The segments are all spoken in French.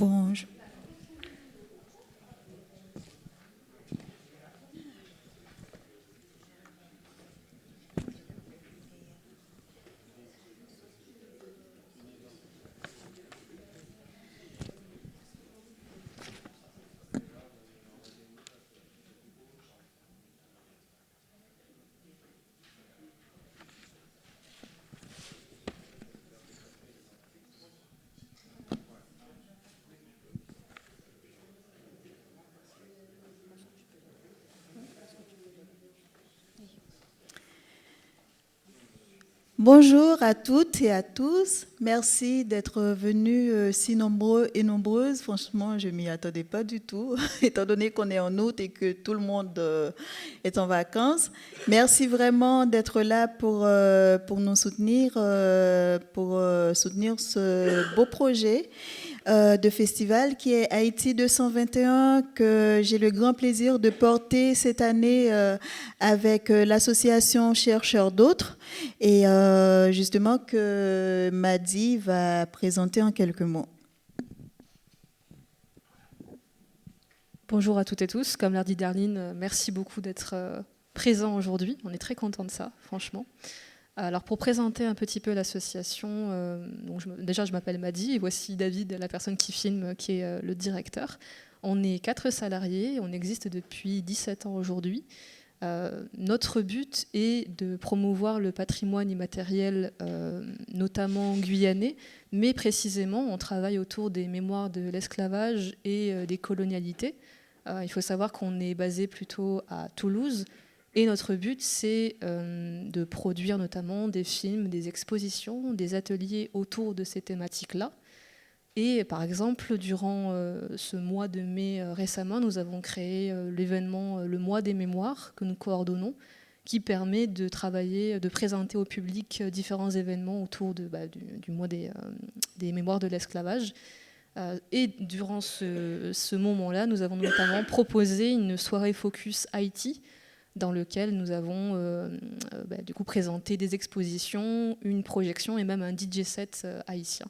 Bon, bonjour à toutes et à tous. Merci d'être venus si nombreux et nombreuses. Franchement, je ne m'y attendais pas du tout, étant donné qu'on est en août et que tout le monde est en vacances. Merci vraiment d'être là pour nous soutenir, pour soutenir ce beau projet de festival qui est Haïti 221, que j'ai le grand plaisir de porter cette année avec l'association Chercheurs d'autres, et justement que Madi va présenter en quelques mots. Bonjour à toutes et tous. Comme l'a dit Darline, merci beaucoup d'être présents aujourd'hui. On est très contents de ça, franchement. Alors pour présenter un petit peu l'association, déjà je m'appelle Madi et voici David, la personne qui filme, qui est le directeur. On est 4 salariés, on existe depuis 17 ans aujourd'hui. Notre but est de promouvoir le patrimoine immatériel, notamment guyanais, mais précisément on travaille autour des mémoires de l'esclavage et des colonialités. Il faut savoir qu'on est basé plutôt à Toulouse. Et notre but, c'est de produire notamment des films, des expositions, des ateliers autour de ces thématiques-là. Et par exemple, durant ce mois de mai récemment, nous avons créé l'événement Le Mois des Mémoires que nous coordonnons, qui permet de travailler, de présenter au public différents événements autour du mois des mémoires de l'esclavage. Et durant ce moment-là, nous avons notamment proposé une soirée Focus Haïti, dans lequel nous avons du coup présenté des expositions, une projection et même un DJ set haïtien.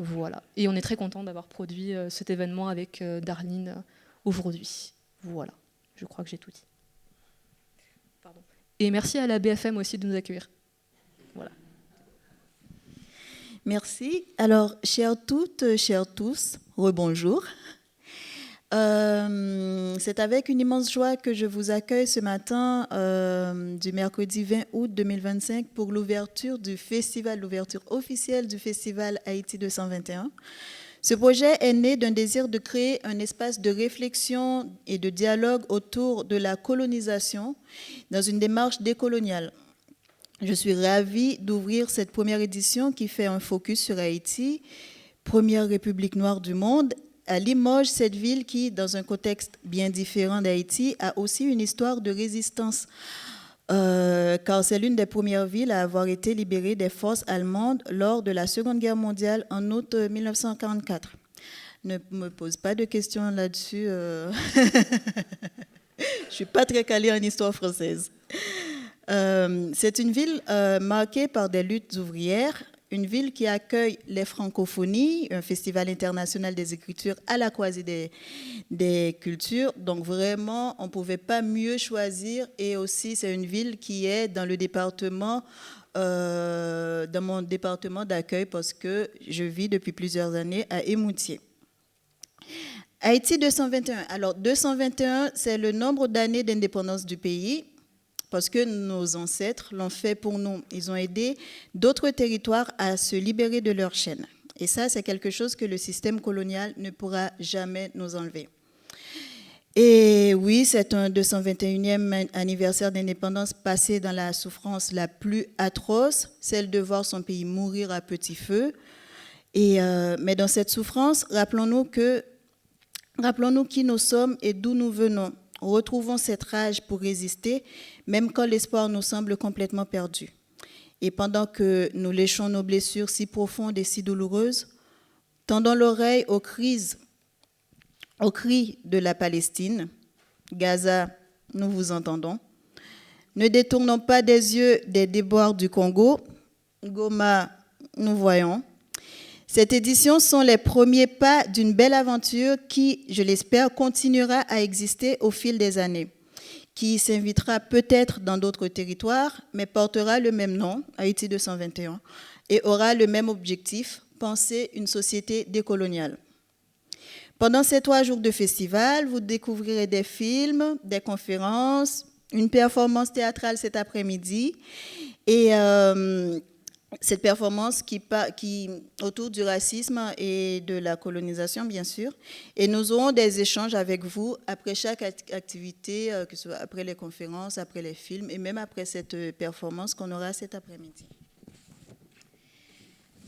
Voilà. Et on est très content d'avoir produit cet événement avec Darline aujourd'hui. Voilà. Je crois que j'ai tout dit. Pardon. Et merci à la BFM aussi de nous accueillir. Voilà. Merci. Alors, chères toutes, chers tous, rebonjour. C'est avec une immense joie que je vous accueille ce matin du mercredi 20 août 2025 pour l'ouverture officielle du festival Haïti 221. Ce projet est né d'un désir de créer un espace de réflexion et de dialogue autour de la colonisation dans une démarche décoloniale. Je suis ravie d'ouvrir cette première édition qui fait un focus sur Haïti, première république noire du monde, à Limoges, cette ville qui, dans un contexte bien différent d'Haïti, a aussi une histoire de résistance, car c'est l'une des premières villes à avoir été libérée des forces allemandes lors de la Seconde Guerre mondiale en août 1944. Ne me pose pas de questions là-dessus. Je ne suis pas très calée en histoire française. C'est une ville marquée par des luttes ouvrières, une ville qui accueille les francophonies, un festival international des écritures à la croisée des cultures. Donc vraiment, on ne pouvait pas mieux choisir. Et aussi, c'est une ville qui est dans le département, dans mon département d'accueil, parce que je vis depuis plusieurs années à Émoutier. Haïti 221. Alors 221, c'est le nombre d'années d'indépendance du pays, parce que nos ancêtres l'ont fait pour nous. Ils ont aidé d'autres territoires à se libérer de leurs chaînes. Et ça, c'est quelque chose que le système colonial ne pourra jamais nous enlever. Et oui, c'est un 221e anniversaire d'indépendance passé dans la souffrance la plus atroce, celle de voir son pays mourir à petit feu. Mais dans cette souffrance, rappelons-nous qui nous sommes et d'où nous venons. Retrouvons cette rage pour résister, même quand l'espoir nous semble complètement perdu. Et pendant que nous léchons nos blessures si profondes et si douloureuses, tendons l'oreille aux cris de la Palestine. Gaza, nous vous entendons. Ne détournons pas des yeux des déboires du Congo. Goma, nous voyons. Cette édition sont les premiers pas d'une belle aventure qui, je l'espère, continuera à exister au fil des années, qui s'invitera peut-être dans d'autres territoires, mais portera le même nom, Haïti 221, et aura le même objectif, penser une société décoloniale. Pendant ces 3 jours de festival, vous découvrirez des films, des conférences, une performance théâtrale cet après-midi, et cette performance qui autour du racisme et de la colonisation, bien sûr. Et nous aurons des échanges avec vous après chaque activité, que ce soit après les conférences, après les films, et même après cette performance qu'on aura cet après-midi.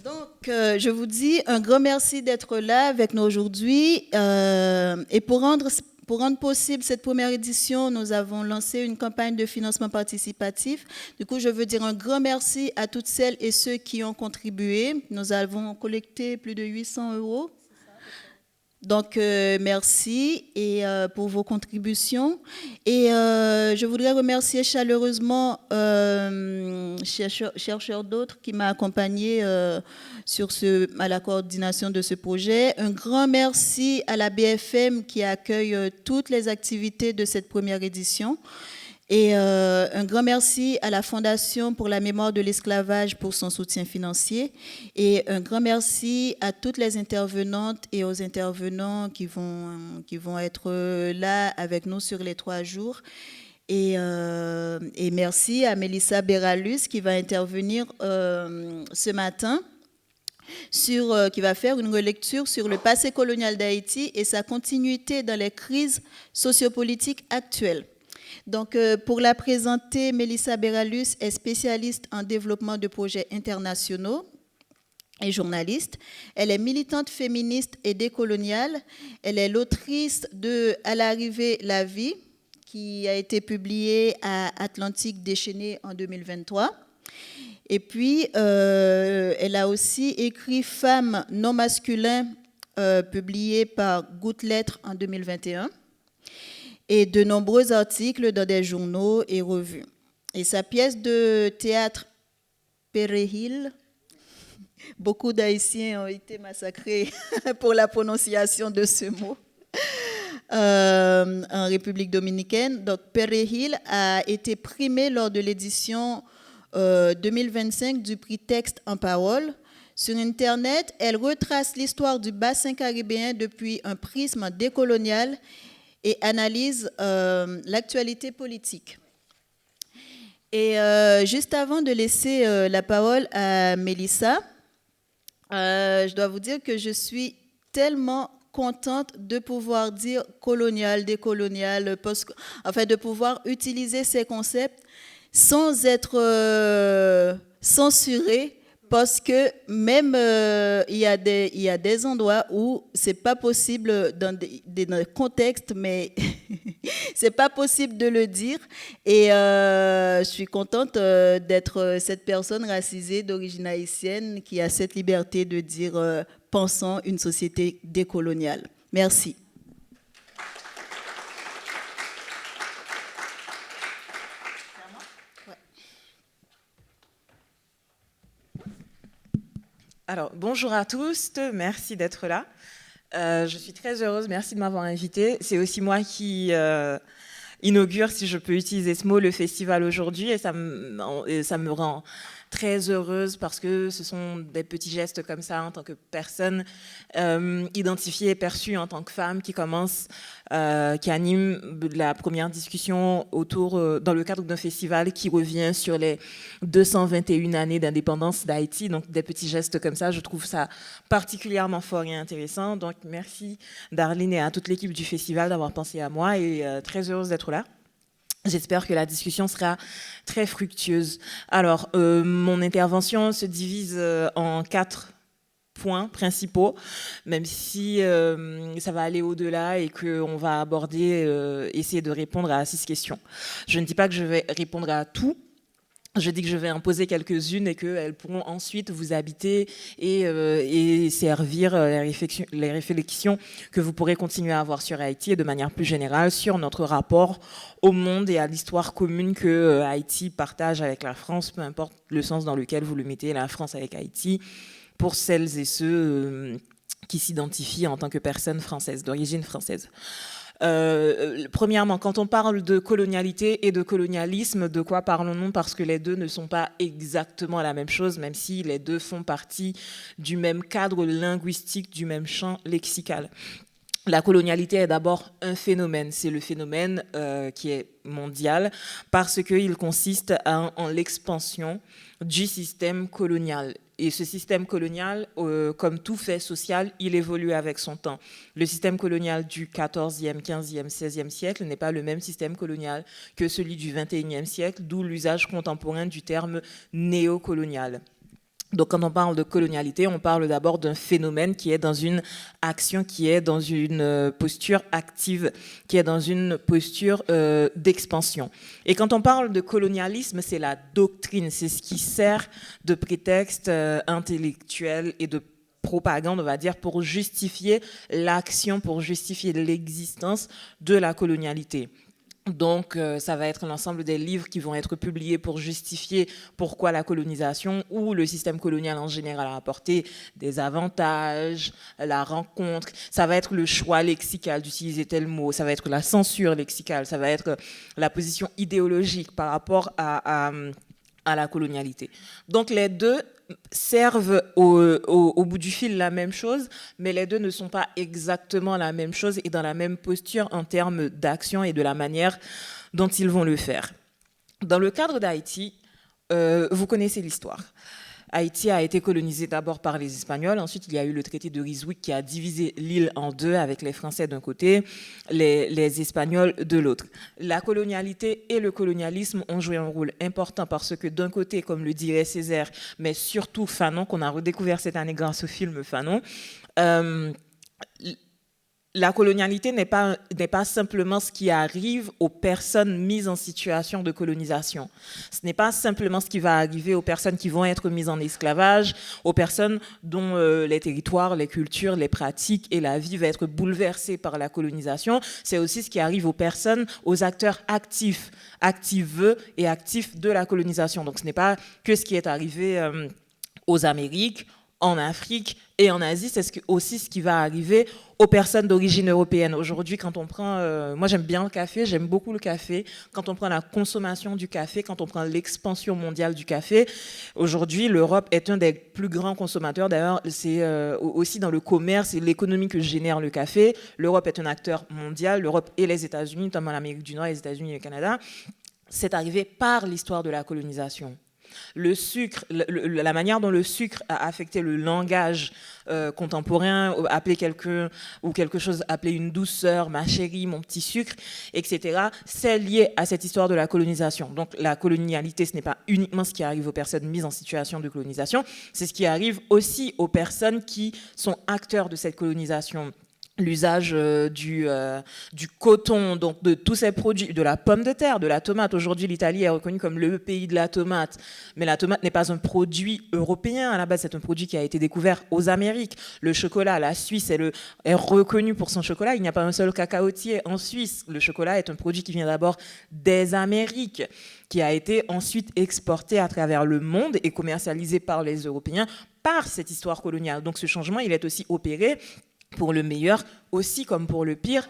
Donc, je vous dis un grand merci d'être là avec nous aujourd'hui. Et pour rendre possible cette première édition, nous avons lancé une campagne de financement participatif. Du coup, je veux dire un grand merci à toutes celles et ceux qui ont contribué. Nous avons collecté plus de 800 €. Donc, merci et, pour vos contributions. Et je voudrais remercier chaleureusement chercheur d'autres qui m'a accompagné à la coordination de ce projet. Un grand merci à la BFM qui accueille toutes les activités de cette première édition. Et un grand merci à la Fondation pour la mémoire de l'esclavage pour son soutien financier. Et un grand merci à toutes les intervenantes et aux intervenants qui vont être là avec nous sur les 3 jours. Et merci à Mélissa Beralus qui va intervenir ce matin, qui va faire une relecture sur le passé colonial d'Haïti et sa continuité dans les crises sociopolitiques actuelles. Donc, pour la présenter, Mélissa Beralus est spécialiste en développement de projets internationaux et journaliste. Elle est militante féministe et décoloniale. Elle est l'autrice de « À l'arrivée, la vie », qui a été publiée à Atlantique Déchaîné en 2023. Et puis, elle a aussi écrit « Femmes non masculins », publié par Gouttes Lettres en 2021. Et de nombreux articles dans des journaux et revues. Et sa pièce de théâtre Pérehil, beaucoup d'Haïtiens ont été massacrés pour la prononciation de ce mot en République dominicaine. Donc Pérehil a été primé lors de l'édition 2025 du prix Texte en parole. Sur Internet, elle retrace l'histoire du bassin caribéen depuis un prisme décolonial et analyse l'actualité politique. Et juste avant de laisser la parole à Mélissa, je dois vous dire que je suis tellement contente de pouvoir dire colonial, décolonial, enfin de pouvoir utiliser ces concepts sans être censurée. Parce que même il y a des endroits où c'est pas possible dans des contextes, mais c'est pas possible de le dire. Et je suis contente d'être cette personne racisée d'origine haïtienne qui a cette liberté de dire pensons une société décoloniale. Merci. Alors, bonjour à tous, merci d'être là. Je suis très heureuse, merci de m'avoir invitée. C'est aussi moi qui inaugure, si je peux utiliser ce mot, le festival aujourd'hui et ça me rend très heureuse parce que ce sont des petits gestes comme ça en tant que personne identifiée et perçue en tant que femme qui commence, qui anime la première discussion dans le cadre d'un festival qui revient sur les 221 années d'indépendance d'Haïti. Donc des petits gestes comme ça, je trouve ça particulièrement fort et intéressant. Donc merci Darline et à toute l'équipe du festival d'avoir pensé à moi et très heureuse d'être là. J'espère que la discussion sera très fructueuse. Alors, mon intervention se divise en 4 points principaux, même si ça va aller au-delà et qu'on va aborder, essayer de répondre à 6 questions. Je ne dis pas que je vais répondre à tout. Je dis que je vais en poser quelques-unes et qu'elles pourront ensuite vous habiter et servir les réflexions que vous pourrez continuer à avoir sur Haïti et de manière plus générale sur notre rapport au monde et à l'histoire commune que Haïti partage avec la France, peu importe le sens dans lequel vous le mettez, la France avec Haïti, pour celles et ceux qui s'identifient en tant que personnes françaises, d'origine française. Premièrement, quand on parle de colonialité et de colonialisme, de quoi parlons-nous? Parce que les deux ne sont pas exactement la même chose, même si les deux font partie du même cadre linguistique, du même champ lexical. La colonialité est d'abord un phénomène, c'est le phénomène qui est mondial parce qu'il consiste en l'expansion du système colonial. Et ce système colonial, comme tout fait social, il évolue avec son temps. Le système colonial du 14e, 15e, 16e siècle n'est pas le même système colonial que celui du 21e siècle, d'où l'usage contemporain du terme néocolonial. Donc quand on parle de colonialité, on parle d'abord d'un phénomène qui est dans une action, qui est dans une posture active, qui est dans une posture d'expansion. Et quand on parle de colonialisme, c'est la doctrine, c'est ce qui sert de prétexte intellectuel et de propagande, on va dire, pour justifier l'action, pour justifier l'existence de la colonialité. Donc, ça va être l'ensemble des livres qui vont être publiés pour justifier pourquoi la colonisation ou le système colonial en général a apporté des avantages, la rencontre. Ça va être le choix lexical d'utiliser tel mot, ça va être la censure lexicale, ça va être la position idéologique par rapport à la colonialité. Donc, les deux servent au bout du fil la même chose, mais les deux ne sont pas exactement la même chose et dans la même posture en termes d'action et de la manière dont ils vont le faire. Dans le cadre d'Haïti, vous connaissez l'histoire. Haïti a été colonisé d'abord par les Espagnols, ensuite il y a eu le traité de Ryswick qui a divisé l'île en deux avec les Français d'un côté, les Espagnols de l'autre. La colonialité et le colonialisme ont joué un rôle important parce que d'un côté, comme le dirait Césaire, mais surtout Fanon, qu'on a redécouvert cette année grâce au film Fanon, la colonialité n'est pas simplement ce qui arrive aux personnes mises en situation de colonisation. Ce n'est pas simplement ce qui va arriver aux personnes qui vont être mises en esclavage, aux personnes dont les territoires, les cultures, les pratiques et la vie va être bouleversée par la colonisation. C'est aussi ce qui arrive aux personnes, aux acteurs actifs, activeux et actifs de la colonisation. Donc ce n'est pas que ce qui est arrivé aux Amériques, en Afrique et en Asie, c'est aussi ce qui va arriver aux personnes d'origine européenne. Aujourd'hui, quand on prend... moi, j'aime bien le café, j'aime beaucoup le café. Quand on prend la consommation du café, quand on prend l'expansion mondiale du café, aujourd'hui, l'Europe est un des plus grands consommateurs. D'ailleurs, c'est aussi dans le commerce et l'économie que génère le café. L'Europe est un acteur mondial. L'Europe et les États-Unis, notamment l'Amérique du Nord, les États-Unis et le Canada, c'est arrivé par l'histoire de la colonisation. Le sucre, la manière dont le sucre a affecté le langage contemporain, appeler quelqu'un ou quelque chose, appeler une douceur, ma chérie, mon petit sucre, etc., c'est lié à cette histoire de la colonisation. Donc la colonialité, ce n'est pas uniquement ce qui arrive aux personnes mises en situation de colonisation, c'est ce qui arrive aussi aux personnes qui sont acteurs de cette colonisation. L'usage du coton, donc de tous ces produits, de la pomme de terre, de la tomate. Aujourd'hui, l'Italie est reconnue comme le pays de la tomate, mais la tomate n'est pas un produit européen. À la base, c'est un produit qui a été découvert aux Amériques. Le chocolat, la Suisse est reconnue pour son chocolat. Il n'y a pas un seul cacaotier en Suisse. Le chocolat est un produit qui vient d'abord des Amériques, qui a été ensuite exporté à travers le monde et commercialisé par les Européens par cette histoire coloniale. Donc ce changement, il est aussi opéré pour le meilleur, aussi comme pour le pire,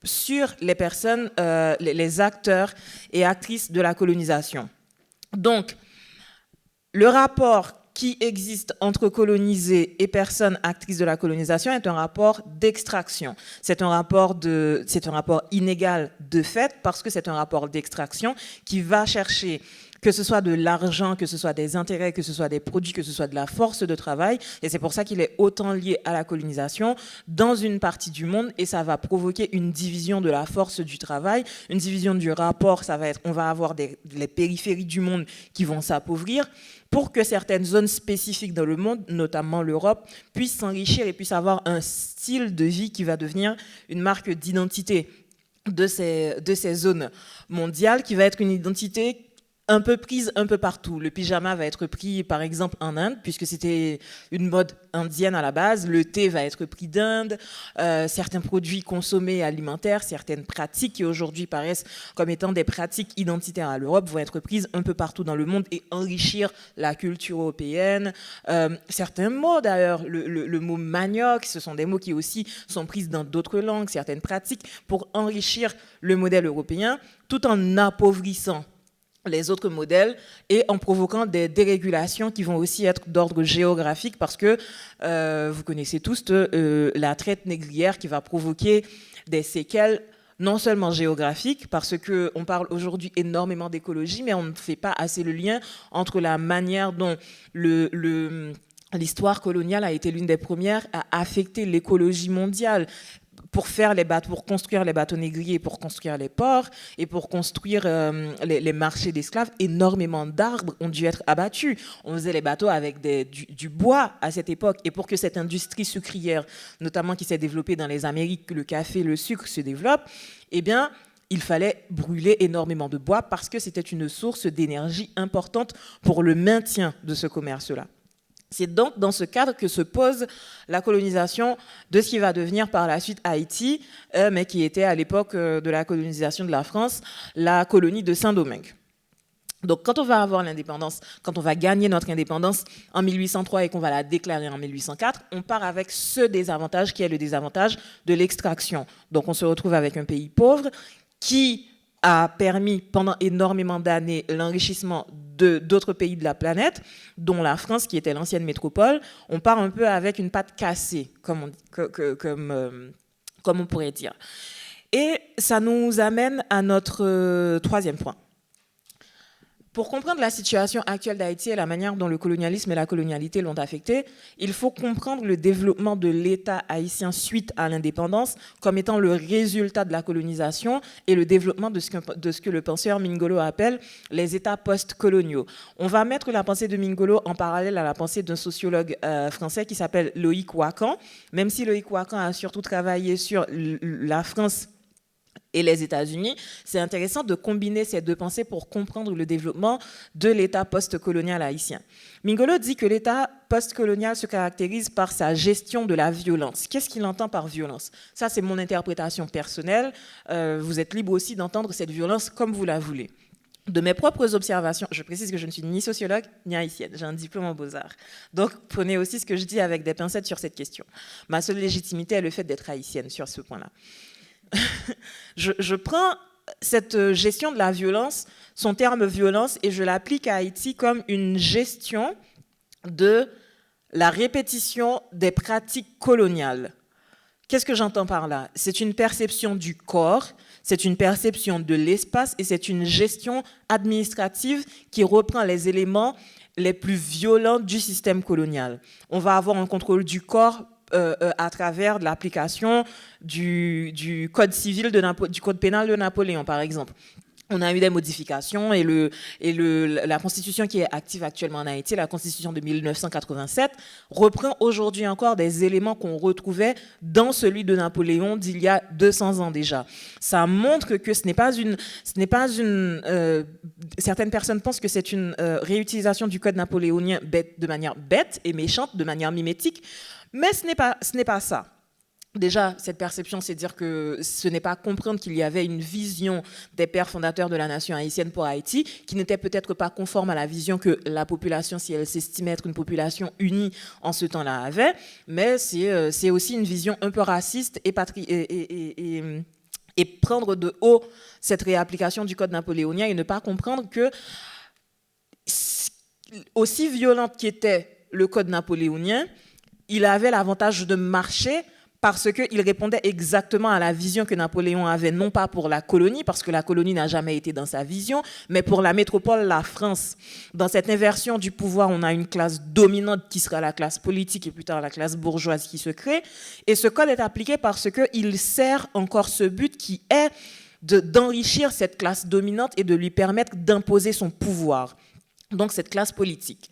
sur les personnes, les acteurs et actrices de la colonisation. Donc, le rapport qui existe entre colonisés et personnes actrices de la colonisation est un rapport d'extraction. C'est un rapport inégal de fait parce que c'est un rapport d'extraction qui va chercher que ce soit de l'argent, que ce soit des intérêts, que ce soit des produits, que ce soit de la force de travail. Et c'est pour ça qu'il est autant lié à la colonisation dans une partie du monde et ça va provoquer une division de la force du travail, une division du rapport. On va avoir les périphéries du monde qui vont s'appauvrir pour que certaines zones spécifiques dans le monde, notamment l'Europe, puissent s'enrichir et puissent avoir un style de vie qui va devenir une marque d'identité de ces zones mondiales, qui va être une identité un peu prise un peu partout. Le pyjama va être pris, par exemple, en Inde, puisque c'était une mode indienne à la base. Le thé va être pris d'Inde. Certains produits consommés alimentaires, certaines pratiques qui aujourd'hui paraissent comme étant des pratiques identitaires à l'Europe vont être prises un peu partout dans le monde et enrichir la culture européenne. Certains mots, d'ailleurs, le mot manioc, ce sont des mots qui aussi sont pris dans d'autres langues, certaines pratiques, pour enrichir le modèle européen, tout en appauvrissant les autres modèles et en provoquant des dérégulations qui vont aussi être d'ordre géographique parce que vous connaissez tous la traite négrière qui va provoquer des séquelles non seulement géographiques, parce qu'on parle aujourd'hui énormément d'écologie, mais on ne fait pas assez le lien entre la manière dont l'histoire coloniale a été l'une des premières à affecter l'écologie mondiale. Pour construire les bateaux négriers, pour construire les ports et pour construire les marchés d'esclaves, énormément d'arbres ont dû être abattus. On faisait les bateaux avec du bois à cette époque. Et pour que cette industrie sucrière, notamment qui s'est développée dans les Amériques, le café, le sucre se développe, eh bien, il fallait brûler énormément de bois parce que c'était une source d'énergie importante pour le maintien de ce commerce-là. C'est donc dans ce cadre que se pose la colonisation de ce qui va devenir par la suite Haïti, mais qui était à l'époque de la colonisation de la France, la colonie de Saint-Domingue. Donc quand on va avoir l'indépendance, quand on va gagner notre indépendance en 1803 et qu'on va la déclarer en 1804, on part avec ce désavantage qui est le désavantage de l'extraction. Donc on se retrouve avec un pays pauvre qui a permis pendant énormément d'années l'enrichissement d'autres pays de la planète, dont la France, qui était l'ancienne métropole. On part un peu avec une patte cassée, comme on pourrait dire. Et ça nous amène à notre troisième point. Pour comprendre la situation actuelle d'Haïti et la manière dont le colonialisme et la colonialité l'ont affecté, il faut comprendre le développement de l'État haïtien suite à l'indépendance comme étant le résultat de la colonisation et le développement de ce que le penseur Mingolo appelle les États post-coloniaux. On va mettre la pensée de Mingolo en parallèle à la pensée d'un sociologue français qui s'appelle Loïc Wacan, même si Loïc Wacan a surtout travaillé sur la France et les États-Unis, c'est intéressant de combiner ces deux pensées pour comprendre le développement de l'État post-colonial haïtien. Mingolo dit que l'État post-colonial se caractérise par sa gestion de la violence. Qu'est-ce qu'il entend par violence? Ça, c'est mon interprétation personnelle. Vous êtes libre aussi d'entendre cette violence comme vous la voulez. De mes propres observations, je précise que je ne suis ni sociologue ni haïtienne, j'ai un diplôme en beaux-arts. Donc prenez aussi ce que je dis avec des pincettes sur cette question. Ma seule légitimité est le fait d'être haïtienne sur ce point-là. Je prends cette gestion de la violence, son terme violence, et je l'applique à Haïti comme une gestion de la répétition des pratiques coloniales. Qu'est-ce que j'entends par là? C'est une perception du corps, c'est une perception de l'espace et c'est une gestion administrative qui reprend les éléments les plus violents du système colonial. On va avoir un contrôle du corps à travers l'application du code civil, du code pénal de Napoléon, par exemple. On a eu des modifications et la constitution qui est active actuellement en Haïti, la constitution de 1987, reprend aujourd'hui encore des éléments qu'on retrouvait dans celui de Napoléon d'il y a 200 ans déjà. Ça montre que ce n'est pas une certaines personnes pensent que c'est une réutilisation du code napoléonien de manière bête et méchante, de manière mimétique. Mais ce n'est pas ça. Déjà, cette perception, c'est dire que ce n'est pas comprendre qu'il y avait une vision des pères fondateurs de la nation haïtienne pour Haïti, qui n'était peut-être pas conforme à la vision que la population, si elle s'estimait être une population unie en ce temps-là, avait. Mais c'est aussi une vision un peu raciste et prendre de haut cette réapplication du code napoléonien et ne pas comprendre que, aussi violente qu'était le code napoléonien, il avait l'avantage de marcher parce qu'il répondait exactement à la vision que Napoléon avait, non pas pour la colonie, parce que la colonie n'a jamais été dans sa vision, mais pour la métropole, la France. Dans cette inversion du pouvoir, on a une classe dominante qui sera la classe politique et plus tard la classe bourgeoise qui se crée. Et ce code est appliqué parce qu'il sert encore ce but qui est d'enrichir cette classe dominante et de lui permettre d'imposer son pouvoir. Donc cette classe politique.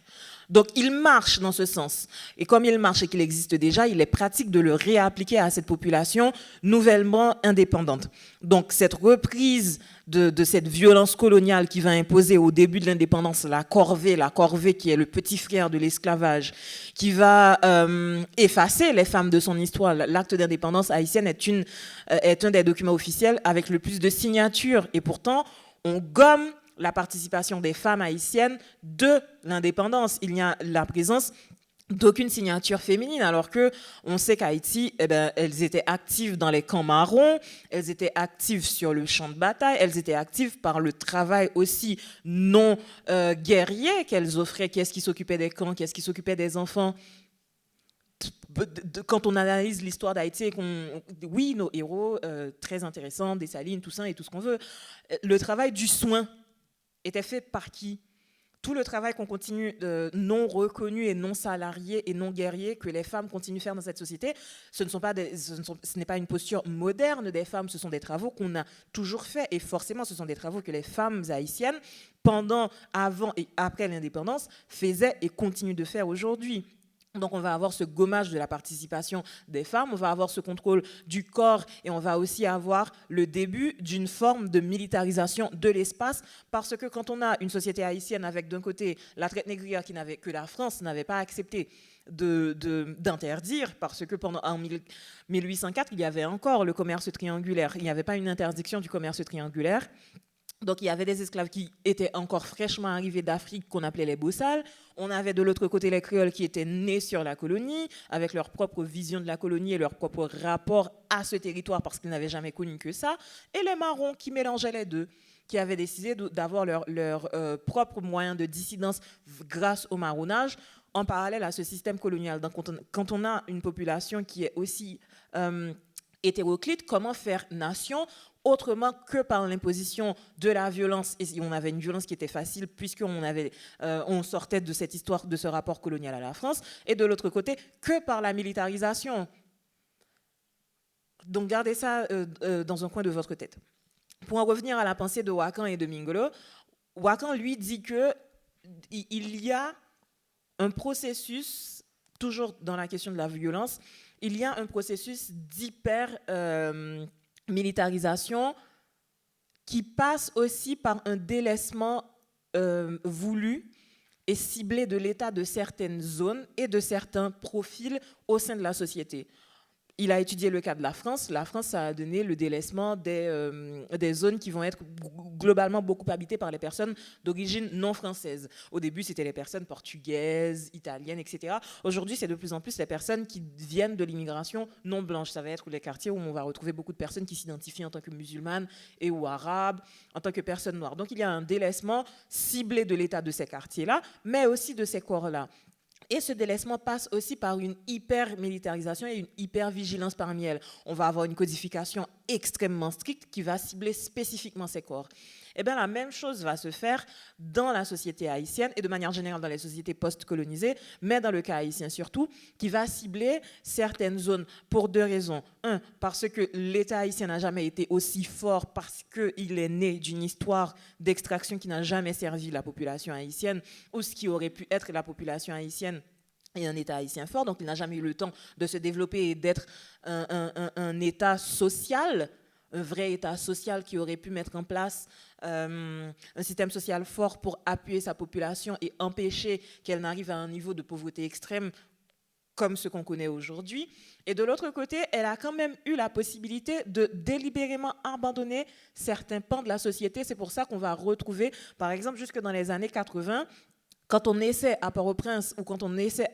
Donc, il marche dans ce sens. Et comme il marche et qu'il existe déjà, il est pratique de le réappliquer à cette population nouvellement indépendante. Donc, cette reprise de cette violence coloniale qui va imposer au début de l'indépendance la corvée qui est le petit frère de l'esclavage, qui va effacer les femmes de son histoire. L'acte d'indépendance haïtienne est un des documents officiels avec le plus de signatures. Et pourtant, on gomme la participation des femmes haïtiennes de l'indépendance. Il y a la présence d'aucune signature féminine, alors que on sait qu'Haïti, elles étaient actives dans les camps marrons, elles étaient actives sur le champ de bataille, elles étaient actives par le travail aussi non guerrier qu'elles offraient. Qui est-ce qui s'occupait des camps, qui est-ce qui s'occupait des enfants? Quand on analyse l'histoire d'Haïti, oui, nos héros, très intéressants, Dessalines, Toussaint et tout ce qu'on veut, le travail du soin était fait par qui? Tout le travail qu'on continue non reconnu et non salarié et non guerrier que les femmes continuent de faire dans cette société, ce n'est pas une posture moderne des femmes, ce sont des travaux qu'on a toujours fait et forcément ce sont des travaux que les femmes haïtiennes, pendant, avant et après l'indépendance, faisaient et continuent de faire aujourd'hui. Donc on va avoir ce gommage de la participation des femmes, on va avoir ce contrôle du corps et on va aussi avoir le début d'une forme de militarisation de l'espace parce que quand on a une société haïtienne avec d'un côté la traite négrière que la France n'avait pas accepté d'interdire parce que en 1804 il y avait encore le commerce triangulaire, il n'y avait pas une interdiction du commerce triangulaire. Donc, il y avait des esclaves qui étaient encore fraîchement arrivés d'Afrique, qu'on appelait les bossales. On avait de l'autre côté les créoles qui étaient nés sur la colonie, avec leur propre vision de la colonie et leur propre rapport à ce territoire, parce qu'ils n'avaient jamais connu que ça. Et les marrons qui mélangeaient les deux, qui avaient décidé d'avoir leur propre moyen de dissidence grâce au marronnage, en parallèle à ce système colonial. Donc, quand on a une population qui est aussi hétéroclite, comment faire nation autrement que par l'imposition de la violence. Et on avait une violence qui était facile puisqu'on sortait de cette histoire, de ce rapport colonial à la France, et de l'autre côté, que par la militarisation. Donc gardez ça dans un coin de votre tête. Pour en revenir à la pensée de Wakan et de Mingolo, Wakan lui dit qu'il y a un processus, toujours dans la question de la violence, il y a un processus d'hyper-militarisation qui passe aussi par un délaissement voulu et ciblé de l'état de certaines zones et de certains profils au sein de la société. Il a étudié le cas de la France. La France, ça a donné le délaissement des zones qui vont être globalement beaucoup habitées par les personnes d'origine non française. Au début, c'était les personnes portugaises, italiennes, etc. Aujourd'hui, c'est de plus en plus les personnes qui viennent de l'immigration non blanche. Ça va être les quartiers où on va retrouver beaucoup de personnes qui s'identifient en tant que musulmanes et ou arabes, en tant que personnes noires. Donc, il y a un délaissement ciblé de l'état de ces quartiers-là, mais aussi de ces corps-là. Et ce délaissement passe aussi par une hyper-militarisation et une hyper-vigilance parmi elles. On va avoir une codification extrêmement stricte qui va cibler spécifiquement ces corps. Eh bien, la même chose va se faire dans la société haïtienne et de manière générale dans les sociétés post-colonisées, mais dans le cas haïtien surtout, qui va cibler certaines zones pour deux raisons. Un, parce que l'État haïtien n'a jamais été aussi fort parce qu'il est né d'une histoire d'extraction qui n'a jamais servi la population haïtienne ou ce qui aurait pu être la population haïtienne et un État haïtien fort. Donc, il n'a jamais eu le temps de se développer et d'être un État social, un vrai État social qui aurait pu mettre en place un système social fort pour appuyer sa population et empêcher qu'elle n'arrive à un niveau de pauvreté extrême comme ce qu'on connaît aujourd'hui. Et de l'autre côté, elle a quand même eu la possibilité de délibérément abandonner certains pans de la société. C'est pour ça qu'on va retrouver, par exemple, jusque dans les années 80, quand on essaie à Port-au-Prince ou quand on essaie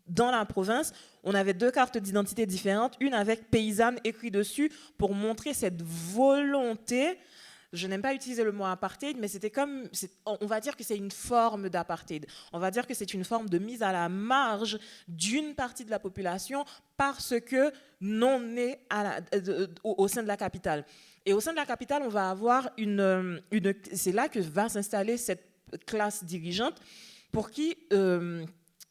dans la province, on avait deux cartes d'identité différentes, une avec paysanne écrit dessus pour montrer cette volonté. Je n'aime pas utiliser le mot apartheid, mais on va dire que c'est une forme d'apartheid. On va dire que c'est une forme de mise à la marge d'une partie de la population parce que non née au sein de la capitale. Et au sein de la capitale, on va avoir c'est là que va s'installer cette classe dirigeante pour qui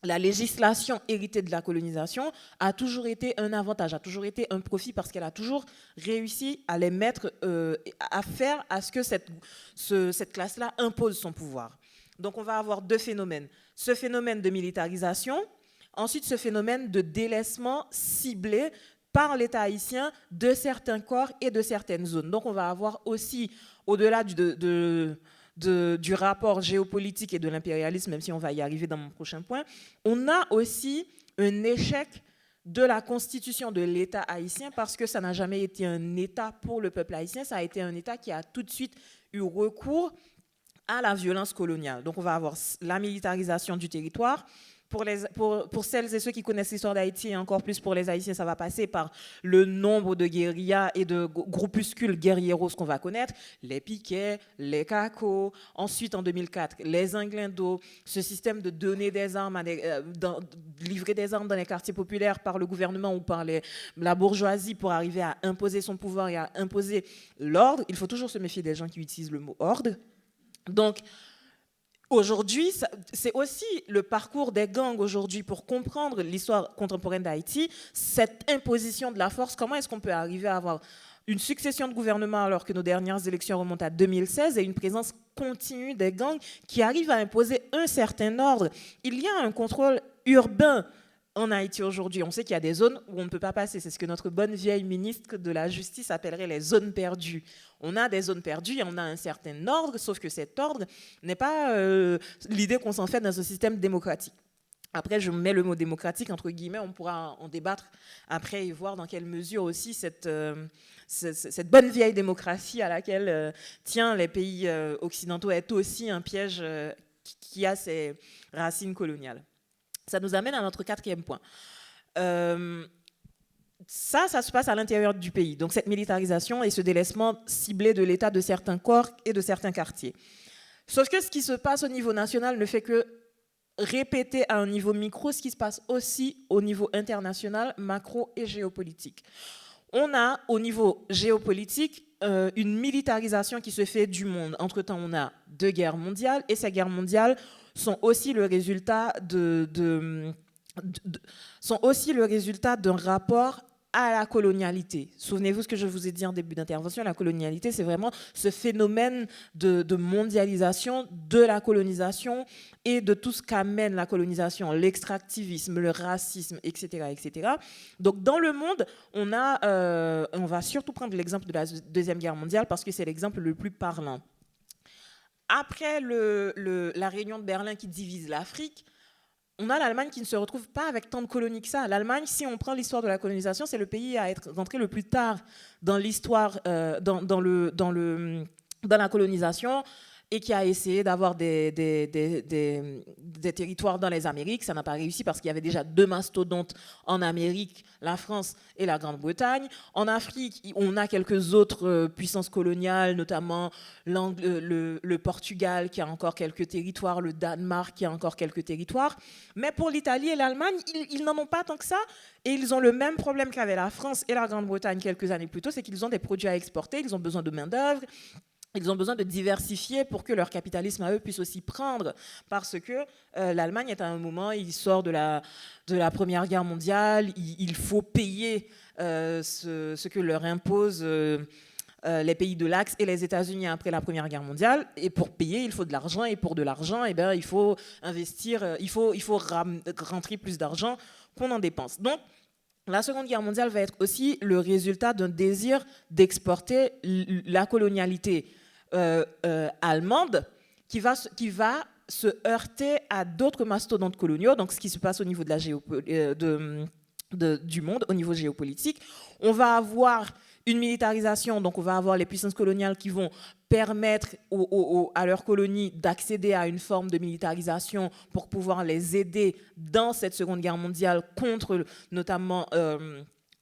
la législation héritée de la colonisation a toujours été un avantage, a toujours été un profit parce qu'elle a toujours réussi à les mettre, à faire à ce que cette classe-là impose son pouvoir. Donc on va avoir deux phénomènes. ce phénomène de militarisation, ensuite ce phénomène de délaissement ciblé par l'État haïtien de certains corps et de certaines zones. Donc on va avoir aussi, au-delà du rapport géopolitique et de l'impérialisme, même si on va y arriver dans mon prochain point, on a aussi un échec de la constitution de l'État haïtien parce que ça n'a jamais été un État pour le peuple haïtien, ça a été un État qui a tout de suite eu recours à la violence coloniale. Donc on va avoir la militarisation du territoire. Pour celles et ceux qui connaissent l'histoire d'Haïti, et encore plus pour les Haïtiens, ça va passer par le nombre de guérillas et de groupuscules guerrieros qu'on va connaître, les piquets, les cacos, ensuite en 2004, les inglindos, ce système de donner des armes, livrer des armes dans les quartiers populaires par le gouvernement ou par la bourgeoisie pour arriver à imposer son pouvoir et à imposer l'ordre. Il faut toujours se méfier des gens qui utilisent le mot ordre. Donc, aujourd'hui, c'est aussi le parcours des gangs aujourd'hui pour comprendre l'histoire contemporaine d'Haïti, cette imposition de la force. Comment est-ce qu'on peut arriver à avoir une succession de gouvernements alors que nos dernières élections remontent à 2016 et une présence continue des gangs qui arrivent à imposer un certain ordre? Il y a un contrôle urbain en Haïti aujourd'hui. On sait qu'il y a des zones où on ne peut pas passer. C'est ce que notre bonne vieille ministre de la Justice appellerait les zones perdues. On a des zones perdues et on a un certain ordre, sauf que cet ordre n'est pas l'idée qu'on s'en fait dans un système démocratique. Après, je mets le mot démocratique entre guillemets, on pourra en débattre après et voir dans quelle mesure aussi cette bonne vieille démocratie à laquelle tiennent les pays occidentaux est aussi un piège qui a ses racines coloniales. Ça nous amène à notre quatrième point. Ça se passe à l'intérieur du pays. Donc cette militarisation et ce délaissement ciblé de l'État de certains corps et de certains quartiers. Sauf que ce qui se passe au niveau national ne fait que répéter à un niveau micro ce qui se passe aussi au niveau international, macro et géopolitique. On a au niveau géopolitique une militarisation qui se fait du monde. Entre-temps, on a 2 guerres mondiales et ces guerres mondiales sont aussi le résultat d'un rapport à la colonialité. Souvenez-vous ce que je vous ai dit en début d'intervention, la colonialité, c'est vraiment ce phénomène de mondialisation de la colonisation et de tout ce qu'amène la colonisation, l'extractivisme, le racisme, etc., etc. Donc dans le monde, on va surtout prendre l'exemple de la Deuxième Guerre mondiale parce que c'est l'exemple le plus parlant. Après la réunion de Berlin qui divise l'Afrique, on a l'Allemagne qui ne se retrouve pas avec tant de colonies que ça. L'Allemagne, si on prend l'histoire de la colonisation, c'est le pays à être rentré le plus tard dans l'histoire, dans la colonisation, et qui a essayé d'avoir des territoires dans les Amériques. Ça n'a pas réussi parce qu'il y avait déjà 2 mastodontes en Amérique, la France et la Grande-Bretagne. En Afrique, on a quelques autres puissances coloniales, notamment le Portugal qui a encore quelques territoires, le Danemark qui a encore quelques territoires. Mais pour l'Italie et l'Allemagne, ils n'en ont pas tant que ça. Et ils ont le même problème qu'avait la France et la Grande-Bretagne quelques années plus tôt, c'est qu'ils ont des produits à exporter, ils ont besoin de main-d'œuvre. Ils ont besoin de diversifier pour que leur capitalisme à eux puisse aussi prendre, parce que l'Allemagne est à un moment, il sort de la Première Guerre mondiale, il faut payer ce que leur imposent les pays de l'Axe et les États-Unis après la Première Guerre mondiale, et pour payer, il faut de l'argent, et pour de l'argent, il faut investir, il faut rentrer plus d'argent qu'on en dépense. Donc, la Seconde Guerre mondiale va être aussi le résultat d'un désir d'exporter la colonialité allemande qui va se heurter à d'autres mastodontes coloniaux, donc ce qui se passe au niveau du monde, au niveau géopolitique. On va avoir une militarisation, donc on va avoir les puissances coloniales qui vont permettre à leurs colonies d'accéder à une forme de militarisation pour pouvoir les aider dans cette Seconde Guerre mondiale contre notamment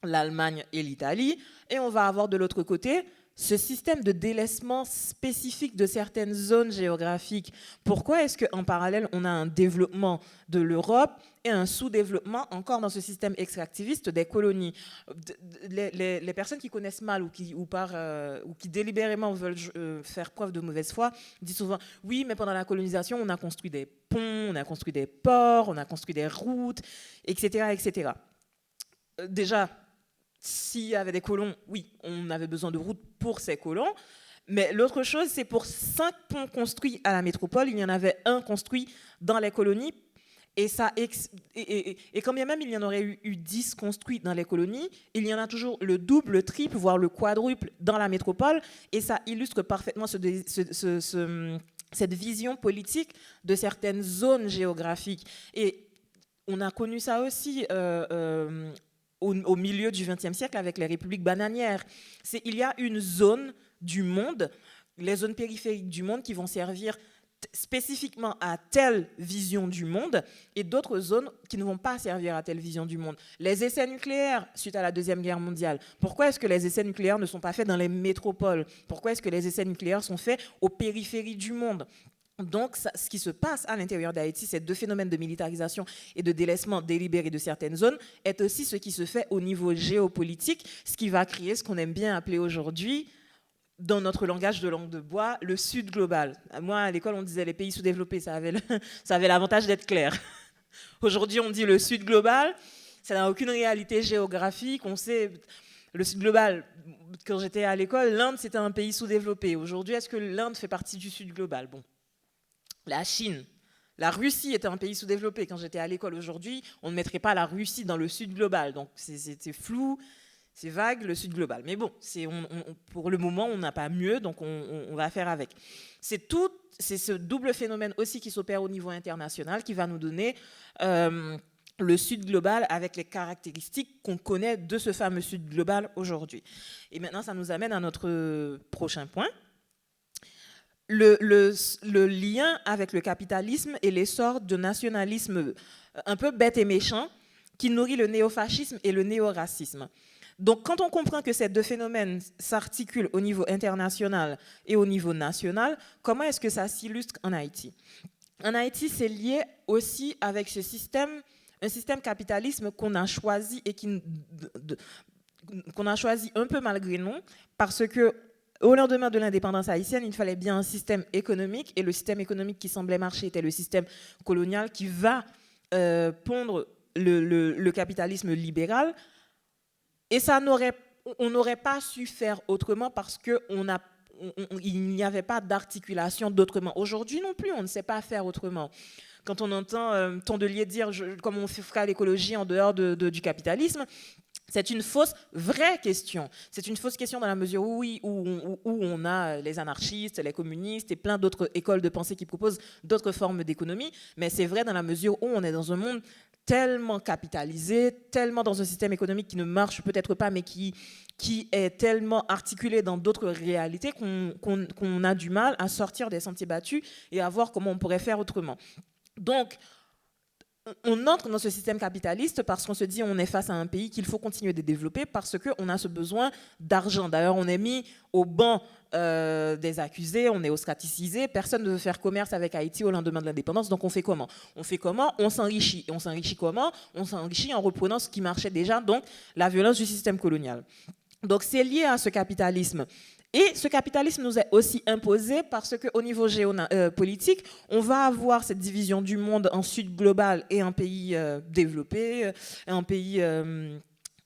l'Allemagne et l'Italie. Et on va avoir de l'autre côté ce système de délaissement spécifique de certaines zones géographiques. Pourquoi est-ce qu'en parallèle, on a un développement de l'Europe et un sous-développement encore dans ce système extractiviste des colonies? Les personnes qui connaissent mal ou qui délibérément veulent faire preuve de mauvaise foi disent souvent « Oui, mais pendant la colonisation, on a construit des ponts, on a construit des ports, on a construit des routes, etc. etc. » Déjà, s'il y avait des colons, oui, on avait besoin de routes pour ces colons. Mais l'autre chose, c'est pour 5 ponts construits à la métropole, il y en avait un construit dans les colonies Et quand bien même il y en aurait eu 10 construits dans les colonies, il y en a toujours le double, le triple, voire le quadruple dans la métropole. Et ça illustre parfaitement cette vision politique de certaines zones géographiques. Et on a connu ça aussi au milieu du XXe siècle avec les républiques bananières. Il y a une zone du monde, les zones périphériques du monde qui vont servir spécifiquement à telle vision du monde et d'autres zones qui ne vont pas servir à telle vision du monde. Les essais nucléaires suite à la Deuxième Guerre mondiale, pourquoi est-ce que les essais nucléaires ne sont pas faits dans les métropoles? Pourquoi est-ce que les essais nucléaires sont faits aux périphéries du monde? Donc, ce qui se passe à l'intérieur d'Haïti, ces deux phénomènes de militarisation et de délaissement délibéré de certaines zones, est aussi ce qui se fait au niveau géopolitique, ce qui va créer ce qu'on aime bien appeler aujourd'hui, dans notre langage de langue de bois, le Sud global. Moi, à l'école, on disait les pays sous-développés, ça avait l'avantage d'être clair. Aujourd'hui, on dit le Sud global, ça n'a aucune réalité géographique. On sait, le Sud global, quand j'étais à l'école, l'Inde, c'était un pays sous-développé. Aujourd'hui, est-ce que l'Inde fait partie du Sud global? Bon. La Chine, la Russie était un pays sous-développé. Quand j'étais à l'école aujourd'hui, on ne mettrait pas la Russie dans le Sud global. Donc, c'est flou. C'est vague, le Sud global. Mais bon, pour le moment, on n'a pas mieux, donc on va faire avec. C'est ce double phénomène aussi qui s'opère au niveau international qui va nous donner le Sud global avec les caractéristiques qu'on connaît de ce fameux Sud global aujourd'hui. Et maintenant, ça nous amène à notre prochain point. Le lien avec le capitalisme et l'essor de nationalisme un peu bête et méchant qui nourrit le néofascisme et le néoracisme. Donc, quand on comprend que ces deux phénomènes s'articulent au niveau international et au niveau national, comment est-ce que ça s'illustre en Haïti? En Haïti, c'est lié aussi avec un système capitalisme qu'on a choisi et qu'on a choisi un peu malgré nous, parce que au lendemain de l'indépendance haïtienne, il fallait bien un système économique, et le système économique qui semblait marcher était le système colonial qui va pondre le capitalisme libéral. Et on n'aurait pas su faire autrement parce qu'il n'y avait pas d'articulation d'autrement. Aujourd'hui non plus, on ne sait pas faire autrement. Quand on entend Tondelier dire comment on fera l'écologie en dehors du capitalisme, c'est une vraie question. C'est une fausse question dans la mesure où on a les anarchistes, les communistes et plein d'autres écoles de pensée qui proposent d'autres formes d'économie. Mais c'est vrai dans la mesure où on est dans un monde tellement capitalisé, tellement dans un système économique qui ne marche peut-être pas, mais qui est tellement articulé dans d'autres réalités qu'on a du mal à sortir des sentiers battus et à voir comment on pourrait faire autrement. Donc, on entre dans ce système capitaliste parce qu'on se dit on est face à un pays qu'il faut continuer de développer parce qu'on a ce besoin d'argent. D'ailleurs, on est mis au banc des accusés, on est ostraticisé, personne ne veut faire commerce avec Haïti au lendemain de l'indépendance, donc on fait comment? On s'enrichit. Et on s'enrichit comment? On s'enrichit en reprenant ce qui marchait déjà, donc la violence du système colonial. Donc c'est lié à ce capitalisme. Et ce capitalisme nous est aussi imposé parce qu'au niveau géopolitique, on va avoir cette division du monde en sud global et en pays développés, en pays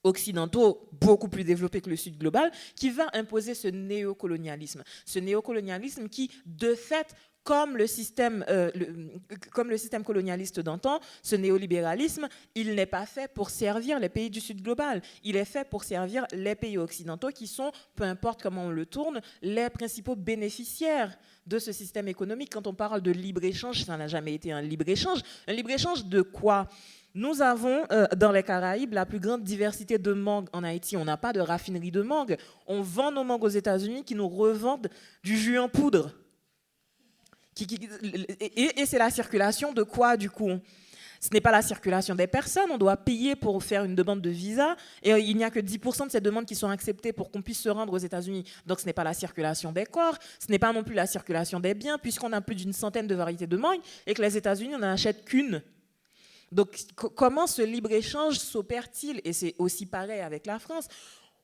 occidentaux beaucoup plus développés que le sud global, qui va imposer ce néocolonialisme. Ce néocolonialisme qui, de fait, comme le système colonialiste d'antan, ce néolibéralisme, il n'est pas fait pour servir les pays du Sud global. Il est fait pour servir les pays occidentaux qui sont, peu importe comment on le tourne, les principaux bénéficiaires de ce système économique. Quand on parle de libre-échange, ça n'a jamais été un libre-échange. Un libre-échange de quoi ? Nous avons, dans les Caraïbes, la plus grande diversité de mangues en Haïti. On n'a pas de raffinerie de mangues. On vend nos mangues aux États-Unis qui nous revendent du jus en poudre. Et c'est la circulation de quoi, du coup ? Ce n'est pas la circulation des personnes, on doit payer pour faire une demande de visa, et il n'y a que 10% de ces demandes qui sont acceptées pour qu'on puisse se rendre aux États-Unis. Donc ce n'est pas la circulation des corps, ce n'est pas non plus la circulation des biens, puisqu'on a plus d'une centaine de variétés de mangues, et que les États-Unis, on n'en achète qu'une. Donc comment ce libre-échange s'opère-t-il ? Et c'est aussi pareil avec la France.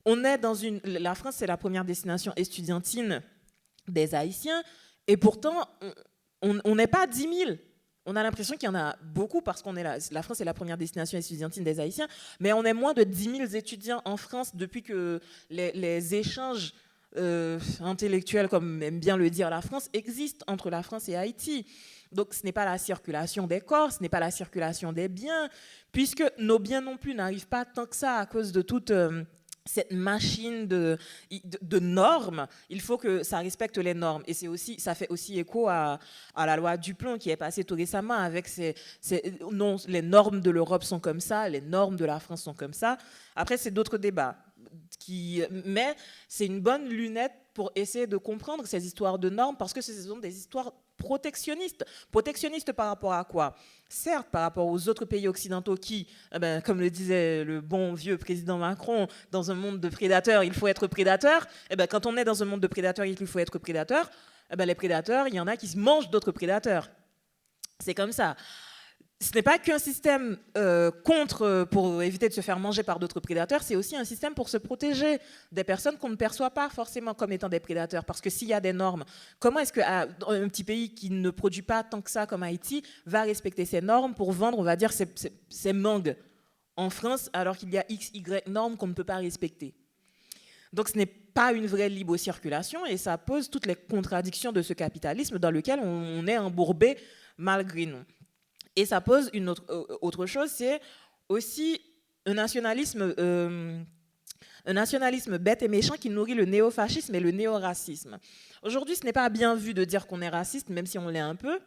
La France, c'est la première destination estudiantine des Haïtiens, et pourtant, on n'est pas 10 000. On a l'impression qu'il y en a beaucoup parce qu'on est là. La France est la première destination estudiantine des Haïtiens, mais on est moins de 10 000 étudiants en France depuis que les échanges intellectuels, comme aime bien le dire la France, existent entre la France et Haïti. Donc ce n'est pas la circulation des corps, ce n'est pas la circulation des biens, puisque nos biens non plus n'arrivent pas tant que ça à cause de toute cette machine de normes. Il faut que ça respecte les normes. Et ça fait aussi écho à la loi Duplon qui est passée tout récemment avec non, les normes de l'Europe sont comme ça, les normes de la France sont comme ça. Après, c'est d'autres débats. Mais c'est une bonne lunette pour essayer de comprendre ces histoires de normes, parce que ce sont des histoires protectionnistes. Protectionnistes par rapport à quoi? Certes, par rapport aux autres pays occidentaux qui, comme le disait le bon vieux président Macron, dans un monde de prédateurs, il faut être prédateur. Quand on est dans un monde de prédateurs, il faut être prédateur. Les prédateurs, il y en a qui se mangent d'autres prédateurs. C'est comme ça. Ce n'est pas qu'un système pour éviter de se faire manger par d'autres prédateurs, c'est aussi un système pour se protéger des personnes qu'on ne perçoit pas forcément comme étant des prédateurs. Parce que s'il y a des normes, comment est-ce qu'un petit pays qui ne produit pas tant que ça comme Haïti va respecter ces normes pour vendre, on va dire, ses mangues en France, alors qu'il y a X, Y normes qu'on ne peut pas respecter? Donc ce n'est pas une vraie libre circulation, et ça pose toutes les contradictions de ce capitalisme dans lequel on est embourbé malgré nous. Et ça pose une autre chose, c'est aussi un nationalisme bête et méchant qui nourrit le néofascisme et le néoracisme. Aujourd'hui, ce n'est pas bien vu de dire qu'on est raciste, même si on l'est un peu,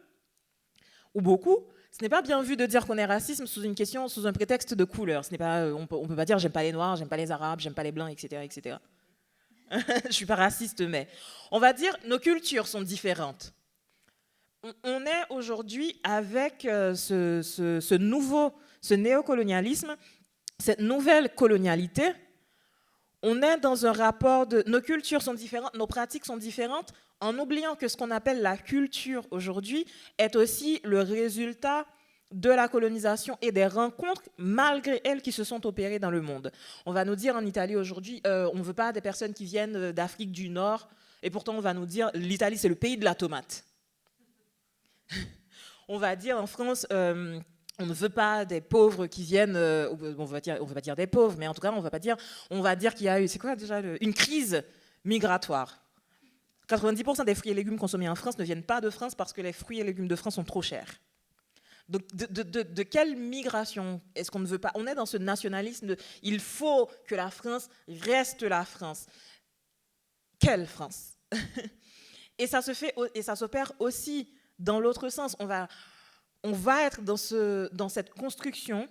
ou beaucoup. Ce n'est pas bien vu de dire qu'on est raciste sous un prétexte de couleur. On peut pas dire j'aime pas les noirs, j'aime pas les arabes, j'aime pas les blancs, etc., etc. Je suis pas raciste, mais on va dire nos cultures sont différentes. On est aujourd'hui avec ce néocolonialisme, cette nouvelle colonialité. On est dans un rapport de... Nos cultures sont différentes, nos pratiques sont différentes, en oubliant que ce qu'on appelle la culture aujourd'hui est aussi le résultat de la colonisation et des rencontres, malgré elles, qui se sont opérées dans le monde. On va nous dire en Italie aujourd'hui, on ne veut pas des personnes qui viennent d'Afrique du Nord, et pourtant on va nous dire l'Italie c'est le pays de la tomate. On va dire en France, on ne veut pas des pauvres qui viennent, on va pas dire des pauvres, mais en tout cas, on va dire qu'il y a eu, c'est quoi déjà, une crise migratoire. 90% des fruits et légumes consommés en France ne viennent pas de France parce que les fruits et légumes de France sont trop chers. Donc, de quelle migration est-ce qu'on ne veut pas? On est dans ce nationalisme il faut que la France reste la France. Quelle France? Et ça s'opère aussi dans l'autre sens. On va être dans cette construction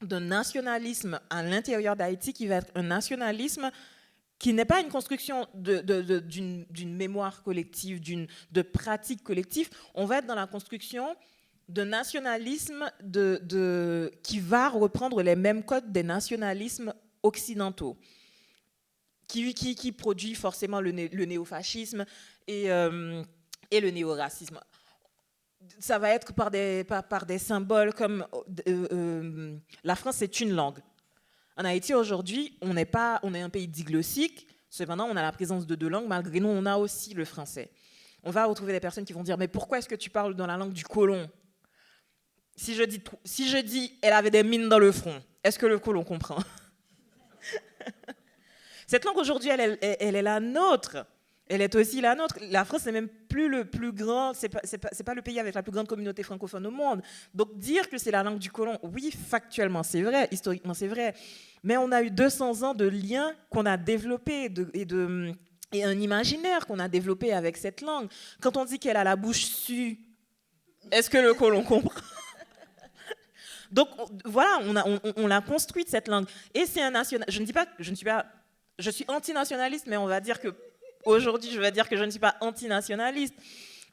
d'un nationalisme à l'intérieur d'Haïti qui va être un nationalisme qui n'est pas une construction d'une mémoire collective, de pratiques collectives. On va être dans la construction d'un nationalisme qui va reprendre les mêmes codes des nationalismes occidentaux, qui produit forcément le néofascisme et le néoracisme. Ça va être par des symboles comme la France, c'est une langue. En Haïti, aujourd'hui, on est un pays diglossique, cependant, on a la présence de 2 langues, malgré nous, on a aussi le français. On va retrouver des personnes qui vont dire, mais pourquoi est-ce que tu parles dans la langue du colon? Si je dis, elle avait des mines dans le front, est-ce que le colon comprend? Cette langue, aujourd'hui, elle est la nôtre. Elle est aussi la nôtre. La France n'est même plus le plus grand, c'est pas le pays avec la plus grande communauté francophone au monde. Donc dire que c'est la langue du colon, oui, factuellement c'est vrai, historiquement c'est vrai, mais on a eu 200 ans de liens qu'on a développés et un imaginaire qu'on a développé avec cette langue. Quand on dit qu'elle a la bouche sue, est-ce que le colon comprend? Donc voilà, on l'a construite cette langue. Et c'est un national. Je suis antinationaliste, mais on va dire que aujourd'hui, je vais dire que je ne suis pas antinationaliste,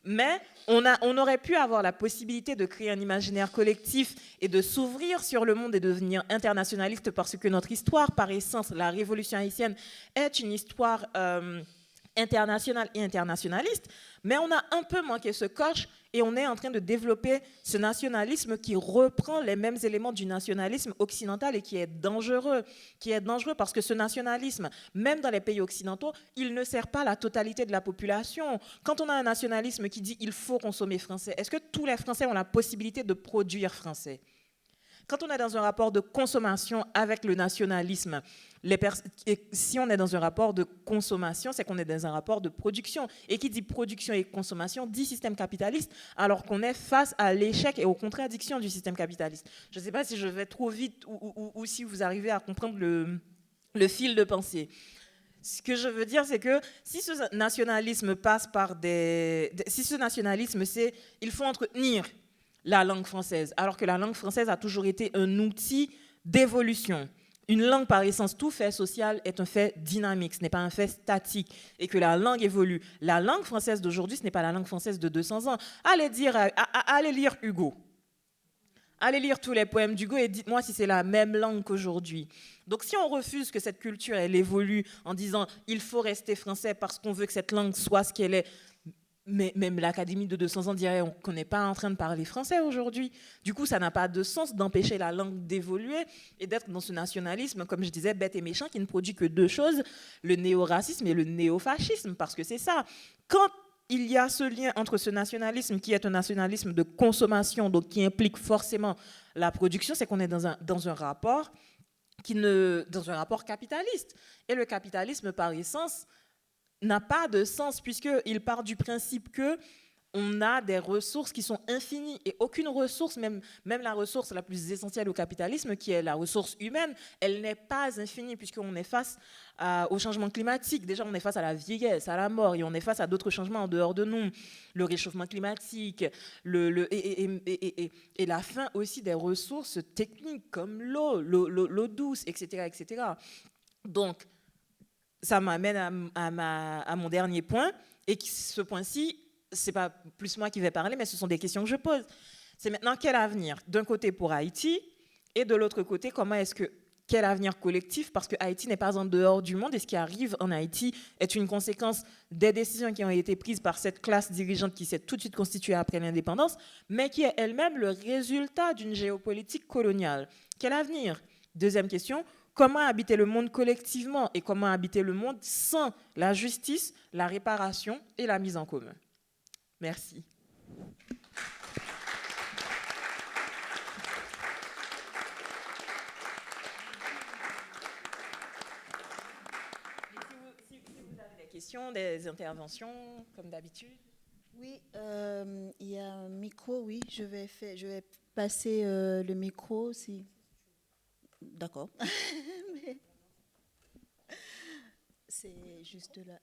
mais on aurait pu avoir la possibilité de créer un imaginaire collectif et de s'ouvrir sur le monde et de devenir internationaliste parce que notre histoire, par essence, la révolution haïtienne, est une histoire internationale et internationaliste, mais on a un peu manqué ce coche et on est en train de développer ce nationalisme qui reprend les mêmes éléments du nationalisme occidental et qui est dangereux parce que ce nationalisme, même dans les pays occidentaux, il ne sert pas la totalité de la population. Quand on a un nationalisme qui dit il faut consommer français, est-ce que tous les Français ont la possibilité de produire français? Quand on est dans un rapport de consommation avec le nationalisme, si on est dans un rapport de consommation, c'est qu'on est dans un rapport de production. Et qui dit production et consommation dit système capitaliste, alors qu'on est face à l'échec et aux contradictions du système capitaliste. Je ne sais pas si je vais trop vite ou si vous arrivez à comprendre le fil de pensée. Ce que je veux dire, c'est que si ce nationalisme passe par si ce nationalisme, c'est il faut entretenir la langue française, alors que la langue française a toujours été un outil d'évolution. Une langue, par essence, tout fait social est un fait dynamique, ce n'est pas un fait statique, et que la langue évolue. La langue française d'aujourd'hui, ce n'est pas la langue française de 200 ans. Allez lire Hugo. Allez lire tous les poèmes d'Hugo et dites-moi si c'est la même langue qu'aujourd'hui. Donc si on refuse que cette culture, elle évolue en disant « il faut rester français parce qu'on veut que cette langue soit ce qu'elle est », mais même l'Académie de 200 ans dirait qu'on n'est pas en train de parler français aujourd'hui. Du coup, ça n'a pas de sens d'empêcher la langue d'évoluer et d'être dans ce nationalisme, comme je disais, bête et méchant, qui ne produit que deux choses, le néo-racisme et le néo-fascisme, parce que c'est ça. Quand il y a ce lien entre ce nationalisme qui est un nationalisme de consommation, donc qui implique forcément la production, c'est qu'on est dans un rapport dans un rapport capitaliste. Et le capitalisme, par essence, n'a pas de sens puisqu'il part du principe qu'on a des ressources qui sont infinies et aucune ressource, même la ressource la plus essentielle au capitalisme, qui est la ressource humaine, elle n'est pas infinie puisqu'on est face au changement climatique. Déjà, on est face à la vieillesse, à la mort et on est face à d'autres changements en dehors de nous. Le réchauffement climatique et la fin aussi des ressources techniques comme l'eau douce, etc., etc. Donc, ça m'amène à mon dernier point, et ce point-ci, ce n'est pas plus moi qui vais parler, mais ce sont des questions que je pose. C'est maintenant quel avenir, d'un côté pour Haïti, et de l'autre côté, quel avenir collectif, parce que Haïti n'est pas en dehors du monde, et ce qui arrive en Haïti est une conséquence des décisions qui ont été prises par cette classe dirigeante qui s'est tout de suite constituée après l'indépendance, mais qui est elle-même le résultat d'une géopolitique coloniale. Quel avenir? Deuxième question. Comment habiter le monde collectivement et comment habiter le monde sans la justice, la réparation et la mise en commun? Merci. Si vous avez des questions, des interventions, comme d'habitude. Oui, il y a un micro, oui, je vais passer le micro si... D'accord. Mais c'est juste là.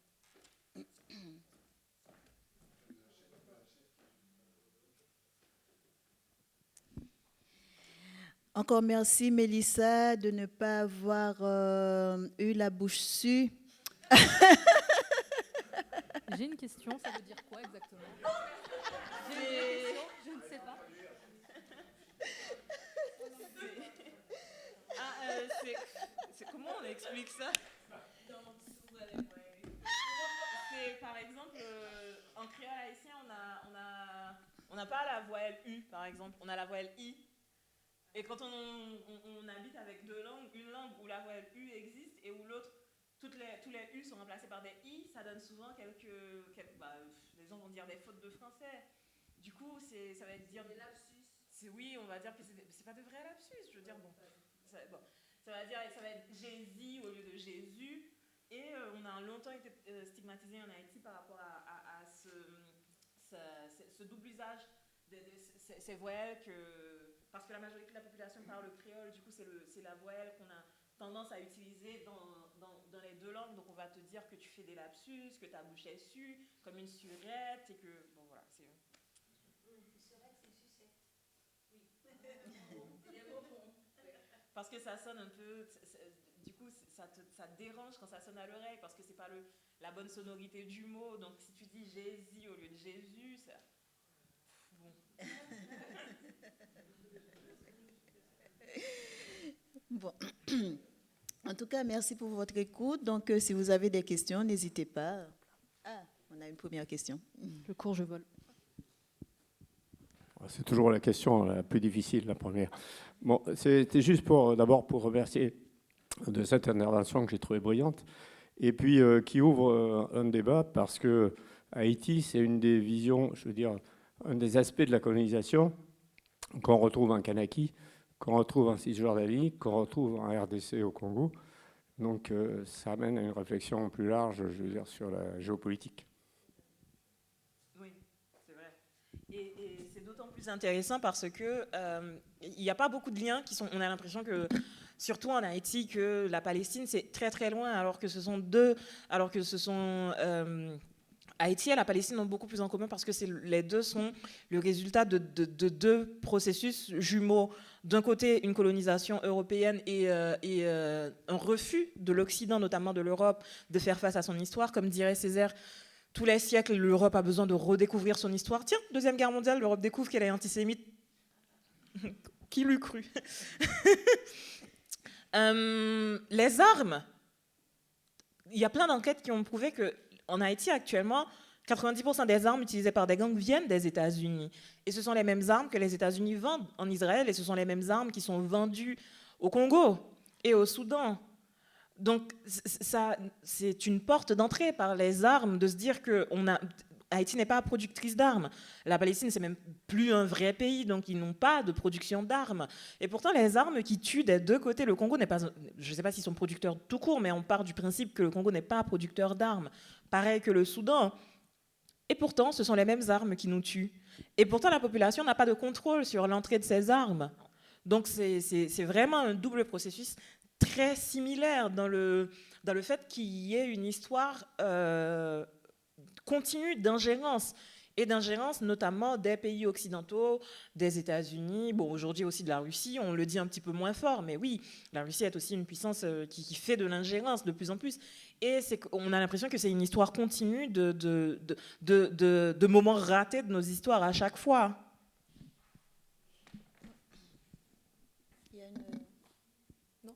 Encore merci, Mélissa, de ne pas avoir eu la bouche sue. J'ai une question, ça veut dire quoi exactement? J'ai une question, je ne sais pas. C'est comment on explique ça? C'est par exemple en créole haïtien on n'a pas la voyelle U par exemple, on a la voyelle I. Et quand on habite avec deux langues, une langue où la voyelle U existe et où l'autre, tous les U sont remplacés par des I, ça donne souvent les gens vont dire des fautes de français. Du coup, ça va être dire des lapsus. Oui, on va dire que c'est pas de vrais lapsus. Je veux dire, ça va être Jésus au lieu de Jésus. Et on a longtemps été stigmatisé en Haïti par rapport à ce double usage de ces voyelles parce que la majorité de la population parle le créole, du coup c'est la voyelle qu'on a tendance à utiliser dans les deux langues, donc on va te dire que tu fais des lapsus, que ta bouche est sue, comme une surette, et que, bon voilà, c'est... Surette, c'est sucette. Oui. Parce que ça sonne un peu... Du coup, ça te dérange quand ça sonne à l'oreille, parce que c'est pas la bonne sonorité du mot, donc si tu dis Jésus au lieu de Jésus, ça... Bon... Bon. En tout cas, merci pour votre écoute. Donc, si vous avez des questions, n'hésitez pas. Ah, on a une première question. Le cours, je vole. C'est toujours la question la plus difficile, la première. Bon, c'était juste d'abord pour remercier de cette intervention que j'ai trouvée brillante, et puis qui ouvre un débat, parce que Haïti, c'est une des visions, je veux dire, un des aspects de la colonisation qu'on retrouve en Kanaki, qu'on retrouve en Cisjordanie, qu'on retrouve en RDC au Congo. Donc ça amène à une réflexion plus large, je veux dire, sur la géopolitique. Oui, c'est vrai. Et c'est d'autant plus intéressant parce que il n'y a pas beaucoup de liens qui sont. On a l'impression que, surtout en Haïti, que la Palestine c'est très très loin, alors que ce sont Haïti et la Palestine ont beaucoup plus en commun parce que les deux sont le résultat de deux processus jumeaux. D'un côté, une colonisation européenne et un refus de l'Occident, notamment de l'Europe, de faire face à son histoire. Comme dirait Césaire, tous les siècles, l'Europe a besoin de redécouvrir son histoire. Tiens, Deuxième Guerre mondiale, l'Europe découvre qu'elle est antisémite. Qui l'eût cru? Les armes. Il y a plein d'enquêtes qui ont prouvé qu'en Haïti, actuellement, 90% des armes utilisées par des gangs viennent des États-Unis. Et ce sont les mêmes armes que les États-Unis vendent en Israël, et ce sont les mêmes armes qui sont vendues au Congo et au Soudan. Donc, ça, c'est une porte d'entrée par les armes, de se dire que Haïti n'est pas productrice d'armes. La Palestine, c'est même plus un vrai pays, donc ils n'ont pas de production d'armes. Et pourtant, les armes qui tuent des deux côtés, le Congo n'est pas... Je ne sais pas s'ils sont producteurs tout court, mais on part du principe que le Congo n'est pas producteur d'armes. Pareil que le Soudan. Et pourtant, ce sont les mêmes armes qui nous tuent. Et pourtant, la population n'a pas de contrôle sur l'entrée de ces armes. Donc, c'est vraiment un double processus très similaire dans le fait qu'il y ait une histoire continue d'ingérence. Et d'ingérence notamment des pays occidentaux, des États-Unis, bon, aujourd'hui aussi de la Russie, on le dit un petit peu moins fort, mais oui, la Russie est aussi une puissance qui fait de l'ingérence de plus en plus. Et on a l'impression que c'est une histoire continue de moments ratés de nos histoires à chaque fois. Il y a une... Non.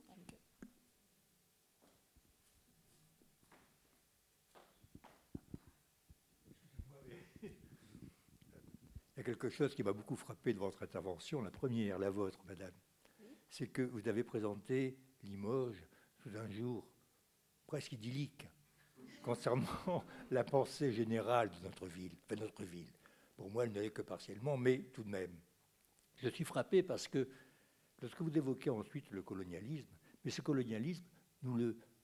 Il y a quelque chose qui m'a beaucoup frappé de votre intervention, la première, la vôtre, madame. C'est que vous avez présenté Limoges sous un jour presque idyllique concernant la pensée générale de notre ville. Enfin, notre ville. Pour moi, elle ne l'est que partiellement, mais tout de même. Je suis frappé parce que lorsque vous évoquez ensuite le colonialisme, mais ce colonialisme,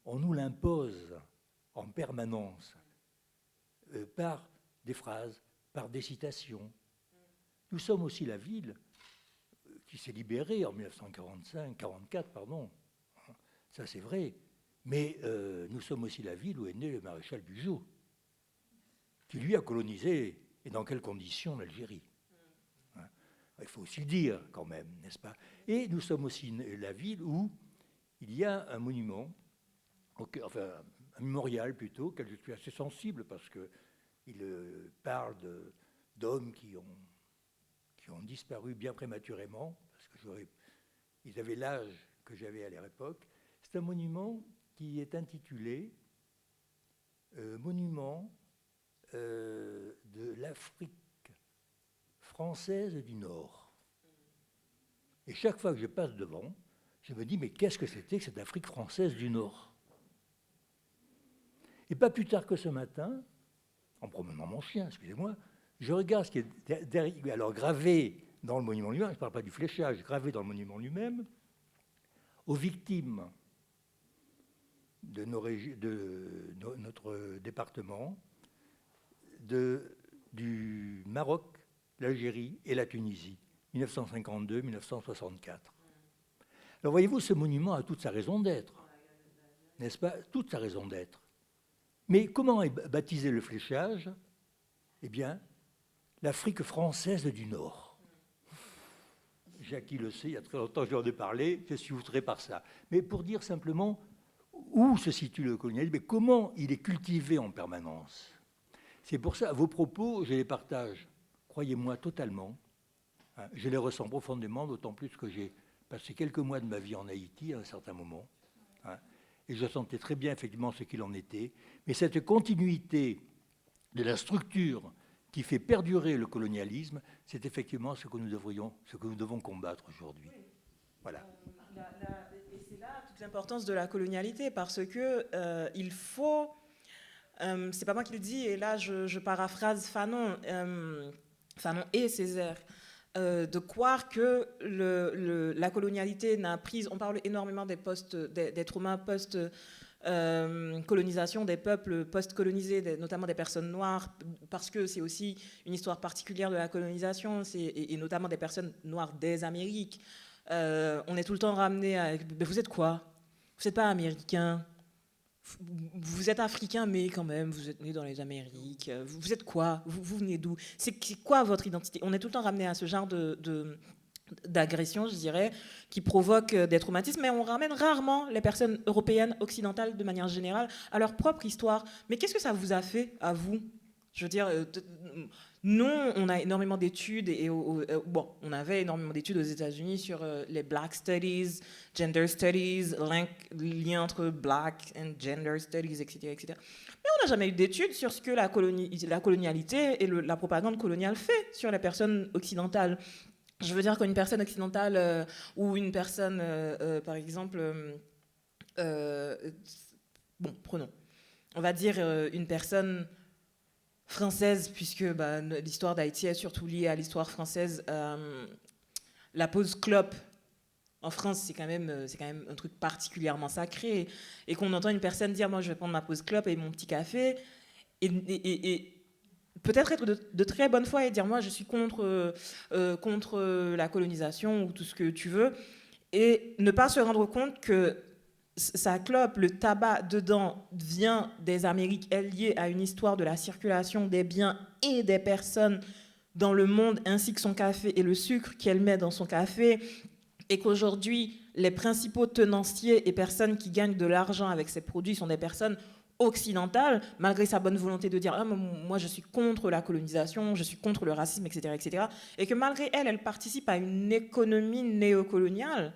on nous l'impose en permanence par des phrases, par des citations. Nous sommes aussi la ville qui s'est libérée en 1944, pardon. Ça, c'est vrai. Mais nous sommes aussi la ville où est né le maréchal Bugeaud, qui lui a colonisé, et dans quelles conditions, l'Algérie. Il faut aussi le dire, quand même, n'est-ce pas? Et nous sommes aussi la ville où il y a un monument, enfin un mémorial plutôt, auquel je suis assez sensible, parce qu'il parle d'hommes qui ont disparu bien prématurément, parce que ils avaient l'âge que j'avais à l'époque. C'est un monument qui est intitulé Monument de l'Afrique française du Nord. Et chaque fois que je passe devant, je me dis, mais qu'est-ce que c'était que cette Afrique française du Nord? Et pas plus tard que ce matin, en promenant mon chien, excusez-moi, je regarde ce qui est derrière, alors gravé dans le monument lui-même, je ne parle pas du fléchage, gravé dans le monument lui-même, aux victimes de notre département, du Maroc, l'Algérie et la Tunisie, 1952-1964. Alors voyez-vous, ce monument a toute sa raison d'être, n'est-ce pas? Toute sa raison d'être. Mais comment est baptisé le fléchage? Eh bien, l'Afrique française du Nord. Jackie le sait, il y a très longtemps que je lui en ai parlé, je suis outré par ça. Mais pour dire simplement où se situe le colonialisme et comment il est cultivé en permanence. C'est pour ça, vos propos, je les partage, croyez-moi, totalement. Je les ressens profondément, d'autant plus que j'ai passé quelques mois de ma vie en Haïti à un certain moment. Et je sentais très bien effectivement ce qu'il en était. Mais cette continuité de la structure qui fait perdurer le colonialisme, c'est effectivement ce que nous devons combattre aujourd'hui. Voilà. Et c'est là toute l'importance de la colonialité, parce que il faut, c'est pas moi qui le dis, et là je paraphrase Fanon et Césaire, de croire que la colonialité n'a pris, on parle énormément des traumas post-colonisation des peuples post-colonisés, notamment des personnes noires, parce que c'est aussi une histoire particulière de la colonisation, et notamment des personnes noires des Amériques. On est tout le temps ramené à « vous êtes quoi ? Vous n'êtes pas américain ? Vous êtes africain, mais quand même, vous êtes né dans les Amériques. Vous êtes quoi ? Vous venez d'où ? C'est quoi votre identité ? » On est tout le temps ramené à ce genre d'agression, je dirais, qui provoque des traumatismes, mais on ramène rarement les personnes européennes, occidentales, de manière générale, à leur propre histoire. Mais qu'est-ce que ça vous a fait, à vous ? Je veux dire, nous, on a énormément d'études, bon, on avait énormément d'études aux États-Unis sur les Black Studies, Gender Studies, lien entre Black and Gender Studies, etc., etc. Mais on n'a jamais eu d'études sur ce que la colonialité et la propagande coloniale fait sur les personnes occidentales. Je veux dire qu'une personne occidentale ou une personne, par exemple, bon, prenons, on va dire une personne française, puisque l'histoire d'Haïti est surtout liée à l'histoire française. La pause clope en France, c'est quand même un truc particulièrement sacré. Et qu'on entend une personne dire « moi, je vais prendre ma pause clope et mon petit café », et peut-être être de très bonne foi et dire « moi, je suis contre la colonisation » ou tout ce que tu veux, et ne pas se rendre compte que sa clope, le tabac dedans vient des Amériques, est lié à une histoire de la circulation des biens et des personnes dans le monde, ainsi que son café et le sucre qu'elle met dans son café, et qu'aujourd'hui, les principaux tenanciers et personnes qui gagnent de l'argent avec ces produits sont des personnes occidentales, malgré sa bonne volonté de dire « ah, moi je suis contre la colonisation, je suis contre le racisme, etc. etc. » et que malgré elle participe à une économie néocoloniale.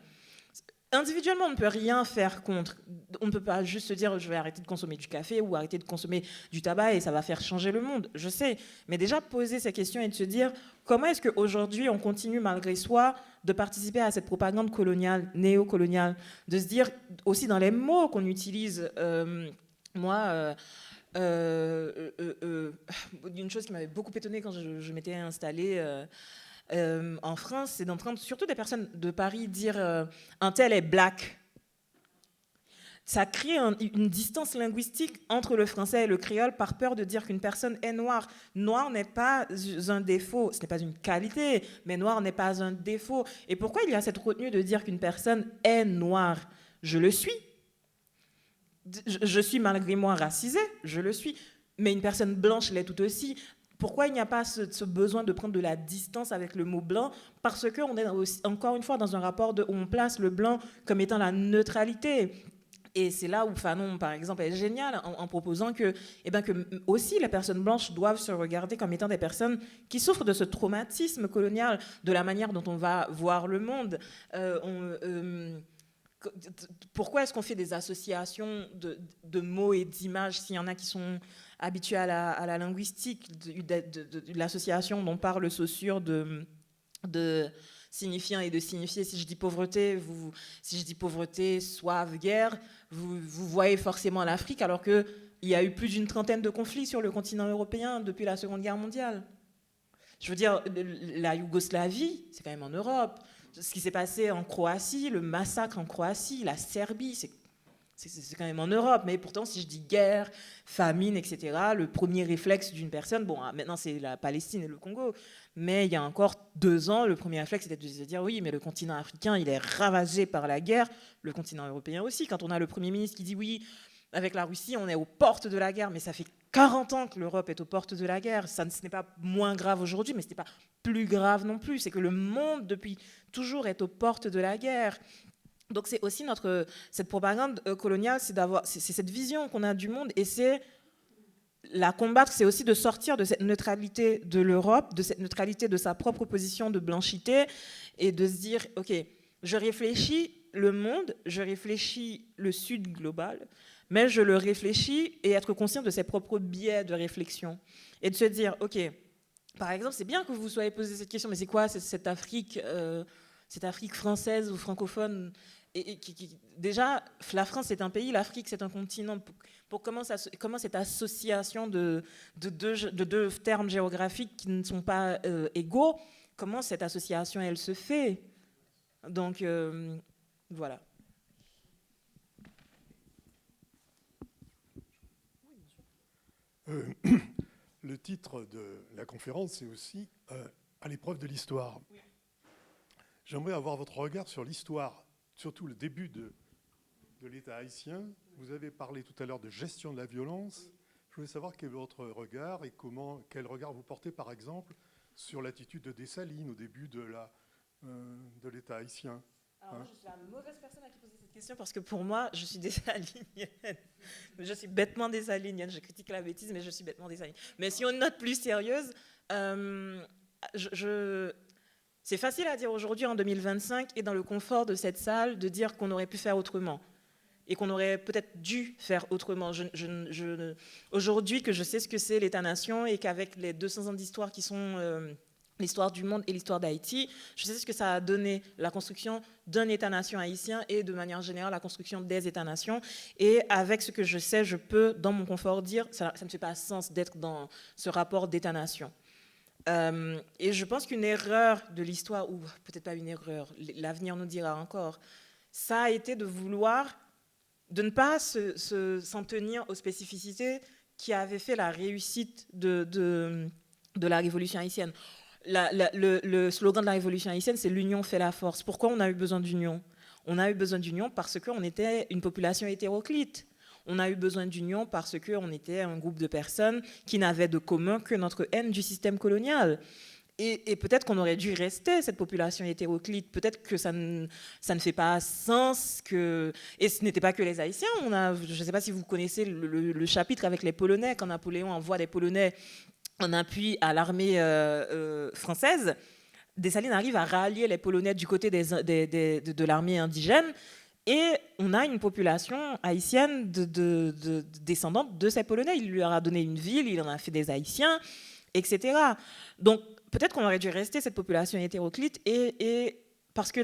Individuellement, on ne peut rien faire contre. On ne peut pas juste se dire je vais arrêter de consommer du café ou arrêter de consommer du tabac et ça va faire changer le monde. Je sais, mais déjà poser ces questions et de se dire comment est-ce qu'aujourd'hui on continue malgré soi de participer à cette propagande coloniale, néocoloniale, de se dire aussi dans les mots qu'on utilise. Une chose qui m'avait beaucoup étonnée quand je m'étais installée en France, c'est d'entendre surtout des personnes de Paris dire un tel est black. Ça crée une distance linguistique entre le français et le créole par peur de dire qu'une personne est noire. Noir n'est pas un défaut, ce n'est pas une qualité, mais noir n'est pas un défaut. Et pourquoi il y a cette retenue de dire qu'une personne est noire ? Je le suis. Je suis malgré moi racisée, je le suis. Mais une personne blanche l'est tout aussi. Pourquoi il n'y a pas ce besoin de prendre de la distance avec le mot blanc ? Parce qu'on est aussi, encore une fois dans un rapport où on place le blanc comme étant la neutralité. Et c'est là où Fanon, par exemple, est génial en proposant que aussi les personnes blanches doivent se regarder comme étant des personnes qui souffrent de ce traumatisme colonial, de la manière dont on va voir le monde. Pourquoi est-ce qu'on fait des associations de mots et d'images s'il y en a qui sont habitués à la linguistique, de l'association dont parle Saussure de signifiant et de signifier. Si je dis pauvreté, soif, guerre, vous voyez forcément l'Afrique, alors qu'il y a eu plus d'une trentaine de conflits sur le continent européen depuis la Seconde Guerre mondiale. Je veux dire, la Yougoslavie, c'est quand même en Europe. Ce qui s'est passé en Croatie, le massacre en Croatie, la Serbie, c'est quand même en Europe. Mais pourtant, si je dis guerre, famine, etc., le premier réflexe d'une personne, bon, maintenant c'est la Palestine et le Congo, mais il y a encore 2 ans, le premier réflexe était de se dire oui, mais le continent africain, il est ravagé par la guerre, le continent européen aussi. Quand on a le Premier ministre qui dit oui, avec la Russie, on est aux portes de la guerre, mais ça fait 40 ans que l'Europe est aux portes de la guerre. Ce n'est pas moins grave aujourd'hui, mais ce n'est pas plus grave non plus. C'est que le monde, depuis toujours, est aux portes de la guerre. Donc c'est aussi cette propagande coloniale, c'est cette vision qu'on a du monde, et c'est la combattre, c'est aussi de sortir de cette neutralité de l'Europe, de cette neutralité de sa propre position de blanchité, et de se dire, ok, je réfléchis le monde, je réfléchis le Sud global, mais je le réfléchis et être conscient de ses propres biais de réflexion. Et de se dire, ok, par exemple, c'est bien que vous soyez posé cette question, mais c'est quoi cette Afrique française ou francophone déjà, la France c'est un pays, l'Afrique c'est un continent. Comment cette association de deux termes géographiques qui ne sont pas égaux comment cette association, elle se fait. Donc, voilà. Le titre de la conférence, c'est aussi à l'épreuve de l'histoire. Oui. J'aimerais avoir votre regard sur l'histoire, surtout le début de l'État haïtien. Vous avez parlé tout à l'heure de gestion de la violence. Je voulais savoir quel est votre regard et quel regard vous portez, par exemple, sur l'attitude de Dessalines au début de l'État haïtien. Alors moi, je suis la mauvaise personne à qui poser cette question parce que pour moi, je suis dessalinienne. Je suis bêtement dessalinienne. Je critique la bêtise, mais je suis bêtement dessalinienne. Mais si on note plus sérieuse, c'est facile à dire aujourd'hui, en 2025, et dans le confort de cette salle, de dire qu'on aurait pu faire autrement et qu'on aurait peut-être dû faire autrement. Aujourd'hui, que je sais ce que c'est l'État-nation et qu'avec les 200 ans d'histoire qui sont... l'histoire du monde et l'histoire d'Haïti, je sais ce que ça a donné, la construction d'un État-nation haïtien et de manière générale la construction des États-nations. Et avec ce que je sais, je peux, dans mon confort, dire ça ne fait pas sens d'être dans ce rapport d'État-nation. Et je pense qu'une erreur de l'histoire, ou peut-être pas une erreur, l'avenir nous dira encore, ça a été de ne pas s'en tenir aux spécificités qui avaient fait la réussite de la révolution haïtienne. Le slogan de la révolution haïtienne, c'est « l'union fait la force ». Pourquoi on a eu besoin d'union ? On a eu besoin d'union parce qu'on était une population hétéroclite. On a eu besoin d'union parce qu'on était un groupe de personnes qui n'avaient de commun que notre haine du système colonial. Et peut-être qu'on aurait dû rester cette population hétéroclite. Peut-être que ça ne fait pas sens. Et ce n'était pas que les Haïtiens. Je ne sais pas si vous connaissez le chapitre avec les Polonais, quand Napoléon envoie des Polonais en appui à l'armée française. Dessalines arrive à rallier les Polonais du côté de l'armée indigène, et on a une population haïtienne descendante de ces Polonais. Il leur a donné une ville, il en a fait des Haïtiens, etc. Donc peut-être qu'on aurait dû rester cette population hétéroclite, et parce que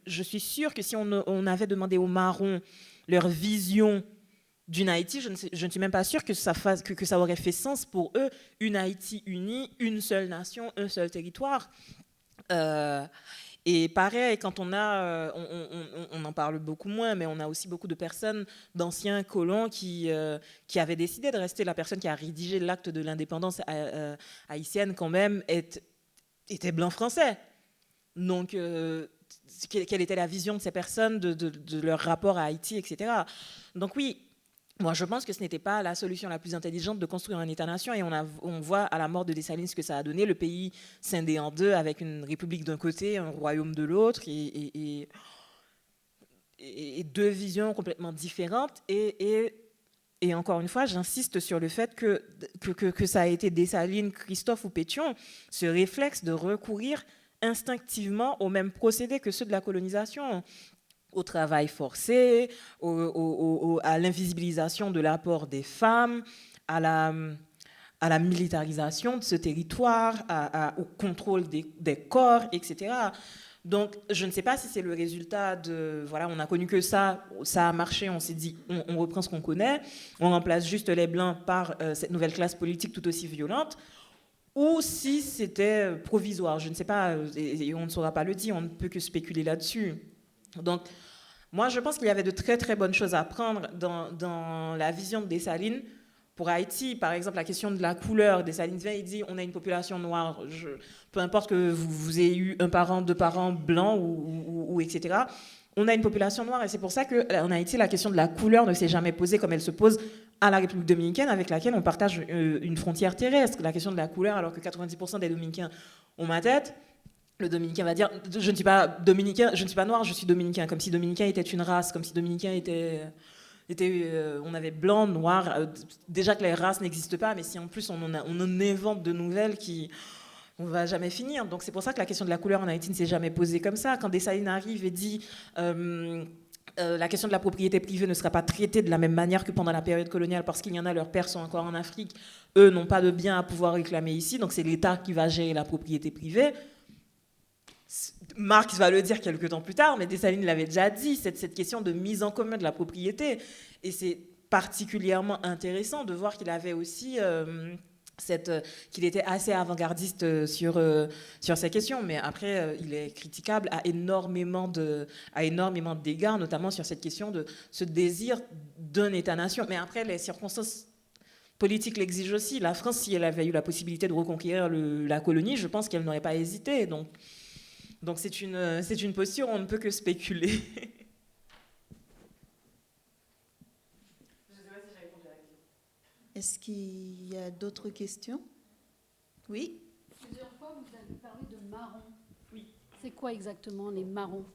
je suis sûre que si on avait demandé aux Marrons leur vision d'une Haïti, je ne suis même pas sûre que ça aurait fait sens pour eux, une Haïti unie, une seule nation, un seul territoire. Et pareil, quand on en parle beaucoup moins, mais on a aussi beaucoup de personnes, d'anciens colons qui avaient décidé de rester. La personne qui a rédigé l'acte de l'indépendance haïtienne, quand même, était blanc français. Donc, quelle était la vision de ces personnes, de leur rapport à Haïti, etc. Donc oui, moi, je pense que ce n'était pas la solution la plus intelligente de construire un État-nation, et on voit à la mort de Dessalines ce que ça a donné, le pays scindé en deux, avec une république d'un côté, un royaume de l'autre, et deux visions complètement différentes. Et encore une fois, j'insiste sur le fait que ça a été Dessalines, Christophe ou Pétion, ce réflexe de recourir instinctivement aux mêmes procédés que ceux de la colonisation, au travail forcé, à l'invisibilisation de l'apport des femmes, à la militarisation de ce territoire, au contrôle des corps, etc. Donc, je ne sais pas si c'est le résultat de... Voilà, on a connu que ça a marché, on s'est dit, on reprend ce qu'on connaît, on remplace juste les Blancs par cette nouvelle classe politique tout aussi violente, ou si c'était provisoire. Je ne sais pas, et on ne saura pas le dire, on ne peut que spéculer là-dessus. Donc, moi, je pense qu'il y avait de très, très bonnes choses à prendre dans la vision de Dessalines pour Haïti. Par exemple, la question de la couleur. Dessalines vient et dit, on a une population noire. Peu importe que vous ayez eu un parent, deux parents blancs, ou etc., on a une population noire. Et c'est pour ça qu'en Haïti, la question de la couleur ne s'est jamais posée comme elle se pose à la République dominicaine, avec laquelle on partage une frontière terrestre. La question de la couleur, alors que 90% des Dominicains ont ma tête, le Dominicain va dire, je ne suis pas dominicain, je ne suis pas noir, je suis dominicain, comme si dominicain était une race, comme si dominicain était on avait blanc, noir, déjà que les races n'existent pas, mais si en plus on en invente de nouvelles on ne va jamais finir. Donc c'est pour ça que la question de la couleur en Haïti ne s'est jamais posée comme ça. Quand Dessalines arrive et dit la question de la propriété privée ne sera pas traitée de la même manière que pendant la période coloniale, parce qu'il y en a, leurs pères sont encore en Afrique, eux n'ont pas de biens à pouvoir réclamer ici, donc c'est l'État qui va gérer la propriété privée. Marx va le dire quelques temps plus tard, mais Dessalines l'avait déjà dit, cette question de mise en commun de la propriété. Et c'est particulièrement intéressant de voir qu'il avait aussi qu'il était assez avant-gardiste sur ces questions. Mais après, il est critiquable à énormément d'égards, notamment sur cette question de ce désir d'un État-nation. Mais après, les circonstances politique l'exige aussi. La France, si elle avait eu la possibilité de reconquérir la colonie, je pense qu'elle n'aurait pas hésité. Donc c'est une posture, on ne peut que spéculer. Est-ce qu'il y a d'autres questions? Oui. Plusieurs fois, vous avez parlé de marrons. Oui. C'est quoi exactement les marrons?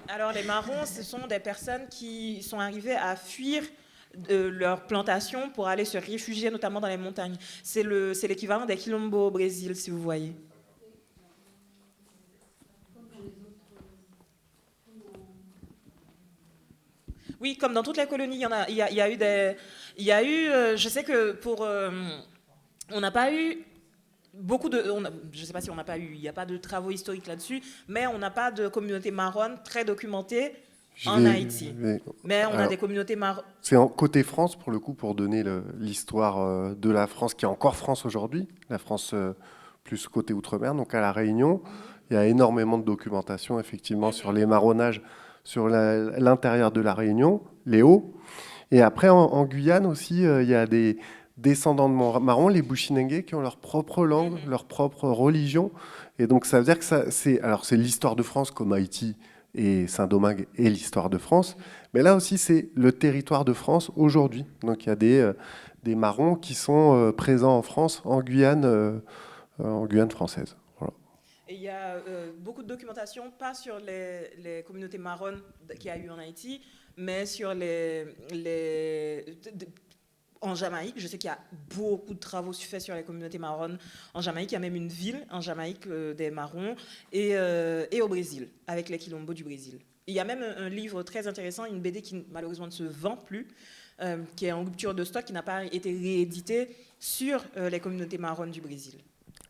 Alors les marrons, ce sont des personnes qui sont arrivées à fuir de leur plantation pour aller se réfugier notamment dans les montagnes. C'est l'équivalent des quilombos au Brésil, si vous voyez. Oui, comme dans toutes les colonies, il y a eu je sais que on n'a pas eu beaucoup de, je ne sais pas si on n'a pas eu, il n'y a pas de travaux historiques là-dessus, mais on n'a pas de communauté marronne très documentée en Haïti. Mais on a des communautés marronnes. C'est côté France, pour le coup, pour donner l'histoire de la France, qui est encore France aujourd'hui, la France plus côté outre-mer, donc à La Réunion. Il y a énormément de documentation, effectivement, sur les marronnages sur l'intérieur de La Réunion, les Hauts. Et après, en Guyane aussi, il y a des descendants de marrons, les Bushinengue, qui ont leur propre langue, leur propre religion. Et donc, ça veut dire que c'est l'histoire de France, comme Haïti et Saint-Domingue et l'histoire de France. Mais là aussi, c'est le territoire de France aujourd'hui. Donc, il y a des marrons qui sont présents en France, en Guyane française. Voilà. Et il y a beaucoup de documentation, pas sur les communautés marronnes qu'il y a eu en Haïti, mais sur en Jamaïque. Je sais qu'il y a beaucoup de travaux faits sur les communautés marronnes en Jamaïque. Il y a même une ville en Jamaïque des marrons et au Brésil, avec les quilombos du Brésil. Il y a même un livre très intéressant, une BD qui malheureusement ne se vend plus, qui est en rupture de stock, qui n'a pas été réédité sur les communautés marronnes du Brésil.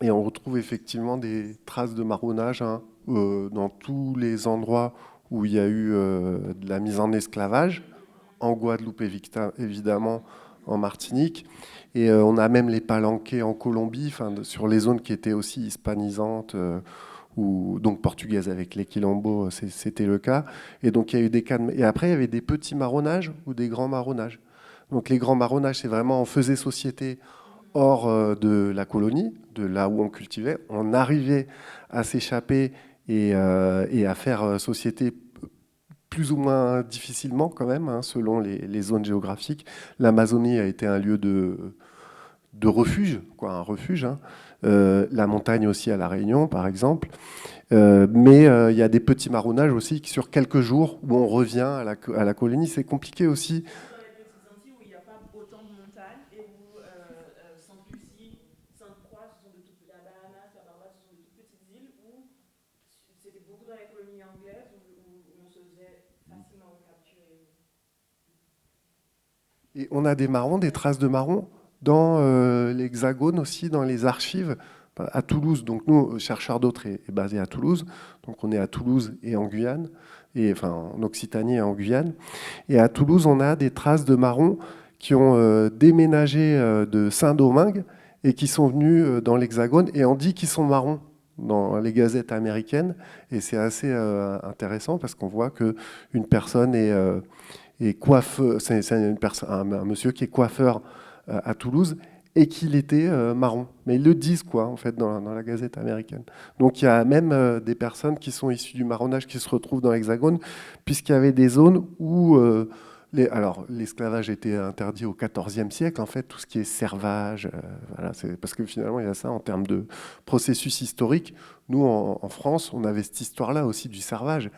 Et on retrouve effectivement des traces de marronnage dans tous les endroits où il y a eu de la mise en esclavage, en Guadeloupe évidemment, en Martinique. Et on a même les palanqués en Colombie, sur les zones qui étaient aussi hispanisantes, ou donc portugaises avec les quilombos, c'était le cas. Et donc il y a eu des cas et après il y avait des petits marronnages ou des grands marronnages. Donc les grands marronnages, c'est vraiment on faisait société hors de la colonie, de là où on cultivait. On arrivait à s'échapper et à faire société plus ou moins difficilement quand même, selon les zones géographiques. L'Amazonie a été un lieu de refuge, un refuge. La montagne aussi à La Réunion, par exemple. Mais il y a des petits marronnages aussi sur quelques jours où on revient à la colonie. C'est compliqué aussi. Et on a des marrons, des traces de marrons dans l'Hexagone aussi, dans les archives, à Toulouse. Donc nous, Chercheurs d'Autres est basé à Toulouse. Donc on est à Toulouse et en Guyane, en Occitanie et en Guyane. Et à Toulouse, on a des traces de marrons qui ont déménagé de Saint-Domingue et qui sont venus dans l'Hexagone. Et on dit qu'ils sont marrons dans les gazettes américaines. Et c'est assez intéressant parce qu'on voit qu'une personne est coiffeur, c'est un monsieur qui est coiffeur à Toulouse et qu'il était marron. Mais ils le disent en fait dans la gazette américaine. Donc il y a même des personnes qui sont issues du marronnage qui se retrouvent dans l'Hexagone, puisqu'il y avait des zones où l'esclavage était interdit au XIVe siècle, en fait, tout ce qui est servage, c'est parce que finalement il y a ça en termes de processus historique. Nous en France, on avait cette histoire-là aussi du servage,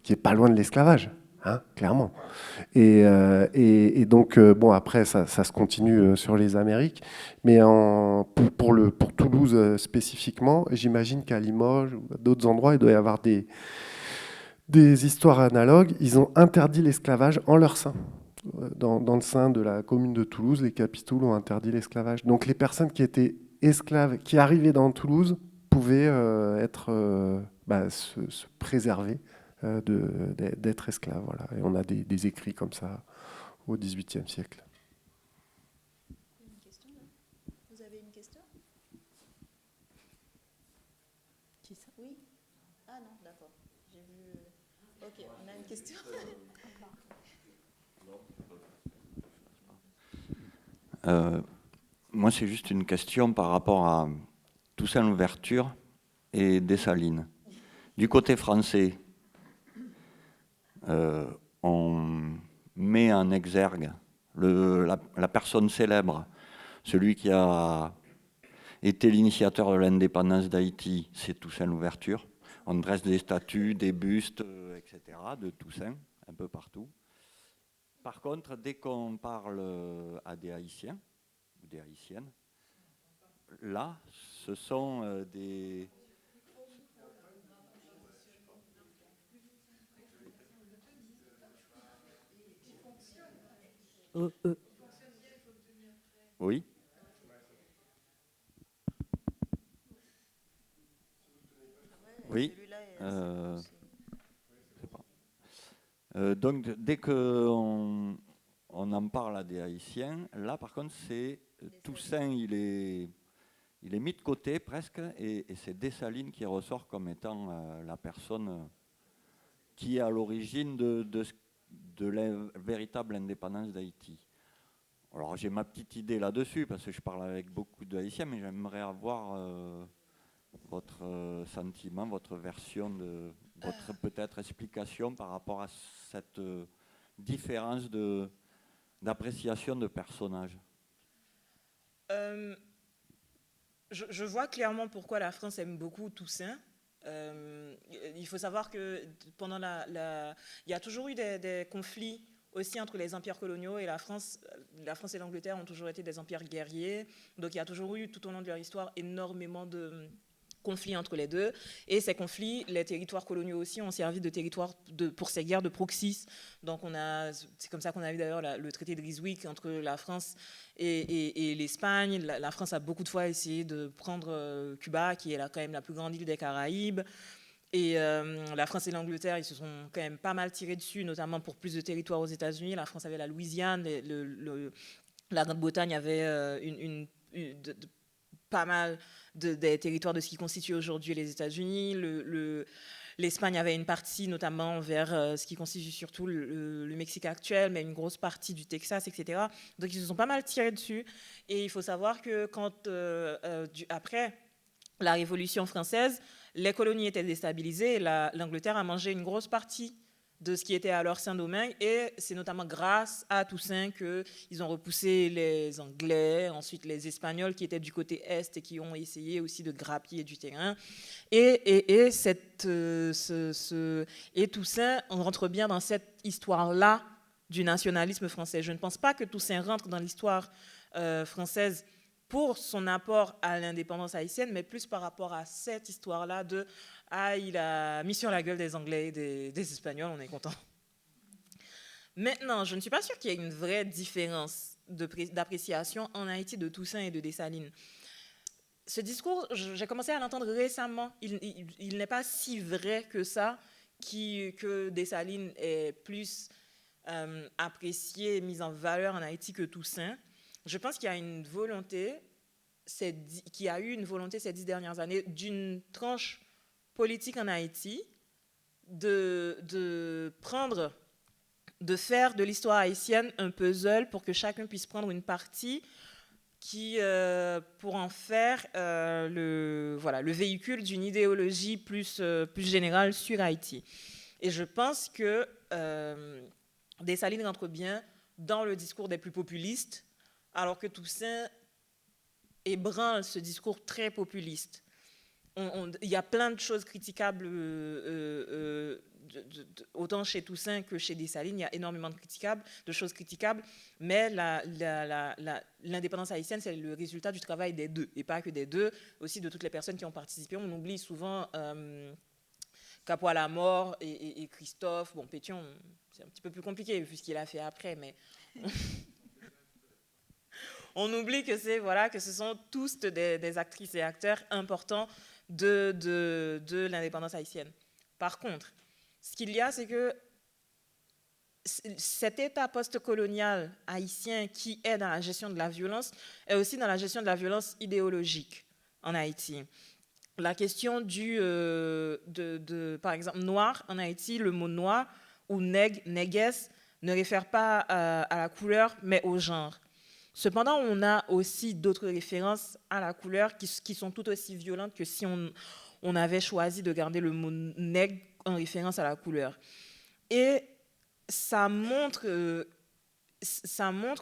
qui est pas loin de l'esclavage. Clairement. Et donc, après, ça se continue sur les Amériques. Mais pour Toulouse spécifiquement, j'imagine qu'à Limoges ou à d'autres endroits, il doit y avoir des histoires analogues. Ils ont interdit l'esclavage en leur sein. Dans le sein de la commune de Toulouse, les capitouls ont interdit l'esclavage. Donc, les personnes qui étaient esclaves, qui arrivaient dans Toulouse, pouvaient se préserver d'être esclave. Voilà. Et on a des écrits comme ça au XVIIIe siècle. Une question, là ? Vous avez une question ? Oui. Ah non, d'accord. J'ai vu. Ok, on a une question. Moi, c'est juste une question par rapport à Toussaint Louverture et Dessalines. Du côté français, on met en exergue la personne célèbre, celui qui a été l'initiateur de l'indépendance d'Haïti, c'est Toussaint Louverture. On dresse des statues, des bustes, etc., de Toussaint, un peu partout. Par contre, dès qu'on parle à des Haïtiens, ou des Haïtiennes, là, ce sont des... Oui. Oui. Je sais pas. Donc, dès qu'on en parle à des Haïtiens, là, par contre, c'est Toussaint, il est mis de côté presque, et c'est Dessalines qui ressort comme étant la personne qui est à l'origine de la véritable indépendance d'Haïti. Alors j'ai ma petite idée là-dessus, parce que je parle avec beaucoup de Haïtiens, mais j'aimerais avoir votre sentiment, votre version, votre peut-être explication par rapport à cette différence d'appréciation de personnages. Je vois clairement pourquoi la France aime beaucoup Toussaint. Il faut savoir que pendant il y a toujours eu des conflits aussi entre les empires coloniaux et la France. La France et l'Angleterre ont toujours été des empires guerriers. Donc il y a toujours eu tout au long de leur histoire énormément de conflits entre les deux. Et ces conflits, les territoires coloniaux aussi ont servi de territoire pour ces guerres de proxys. Donc c'est comme ça qu'on a eu d'ailleurs le traité de Ryswick entre la France et l'Espagne. La France a beaucoup de fois essayé de prendre Cuba, qui est quand même la plus grande île des Caraïbes. Et la France et l'Angleterre, ils se sont quand même pas mal tirés dessus, notamment pour plus de territoires aux États-Unis. La France avait la Louisiane, la Grande-Bretagne avait pas mal des territoires de ce qui constitue aujourd'hui les États-Unis. L'Espagne avait une partie, notamment vers ce qui constitue surtout le Mexique actuel, mais une grosse partie du Texas, etc. Donc ils se sont pas mal tirés dessus. Et il faut savoir que après la Révolution française, les colonies étaient déstabilisées et l'Angleterre a mangé une grosse partie de ce qui était alors Saint-Domingue, et c'est notamment grâce à Toussaint qu'ils ont repoussé les Anglais, ensuite les Espagnols qui étaient du côté Est et qui ont essayé aussi de grappiller du terrain. Et Toussaint, on rentre bien dans cette histoire-là du nationalisme français. Je ne pense pas que Toussaint rentre dans l'histoire française pour son apport à l'indépendance haïtienne, mais plus par rapport à cette histoire-là de « Ah, il a mis sur la gueule des Anglais et des Espagnols, on est content ». Maintenant, je ne suis pas sûre qu'il y ait une vraie différence d'appréciation en Haïti de Toussaint et de Dessalines. Ce discours, j'ai commencé à l'entendre récemment. Il n'est pas si vrai que ça, que Dessalines est plus apprécié, mis en valeur en Haïti que Toussaint. Je pense qu'il y a une volonté, qu'il y a eu une volonté ces 10 dernières années d'une tranche politique en Haïti de faire de l'histoire haïtienne un puzzle pour que chacun puisse prendre une partie pour en faire le véhicule d'une idéologie plus générale sur Haïti. Et je pense que Dessalines rentre bien dans le discours des plus populistes, alors que Toussaint ébranle ce discours très populiste. Il y a plein de choses critiquables, autant chez Toussaint que chez Dessalines, il y a énormément de choses critiquables, mais l'indépendance haïtienne, c'est le résultat du travail des deux, et pas que des deux, aussi de toutes les personnes qui ont participé. On oublie souvent Capois la mort et Christophe. Bon, Pétion, c'est un petit peu plus compliqué vu ce qu'il a fait après, mais... On oublie que ce sont tous des actrices et acteurs importants de l'indépendance haïtienne. Par contre, ce qu'il y a, c'est que cet état post-colonial haïtien qui est dans la gestion de la violence est aussi dans la gestion de la violence idéologique en Haïti. la question par exemple, noir, en Haïti, le mot noir ou néguès ne réfère pas à la couleur, mais au genre. Cependant, on a aussi d'autres références à la couleur qui sont tout aussi violentes que si on avait choisi de garder le mot nègre en référence à la couleur. Et ça montre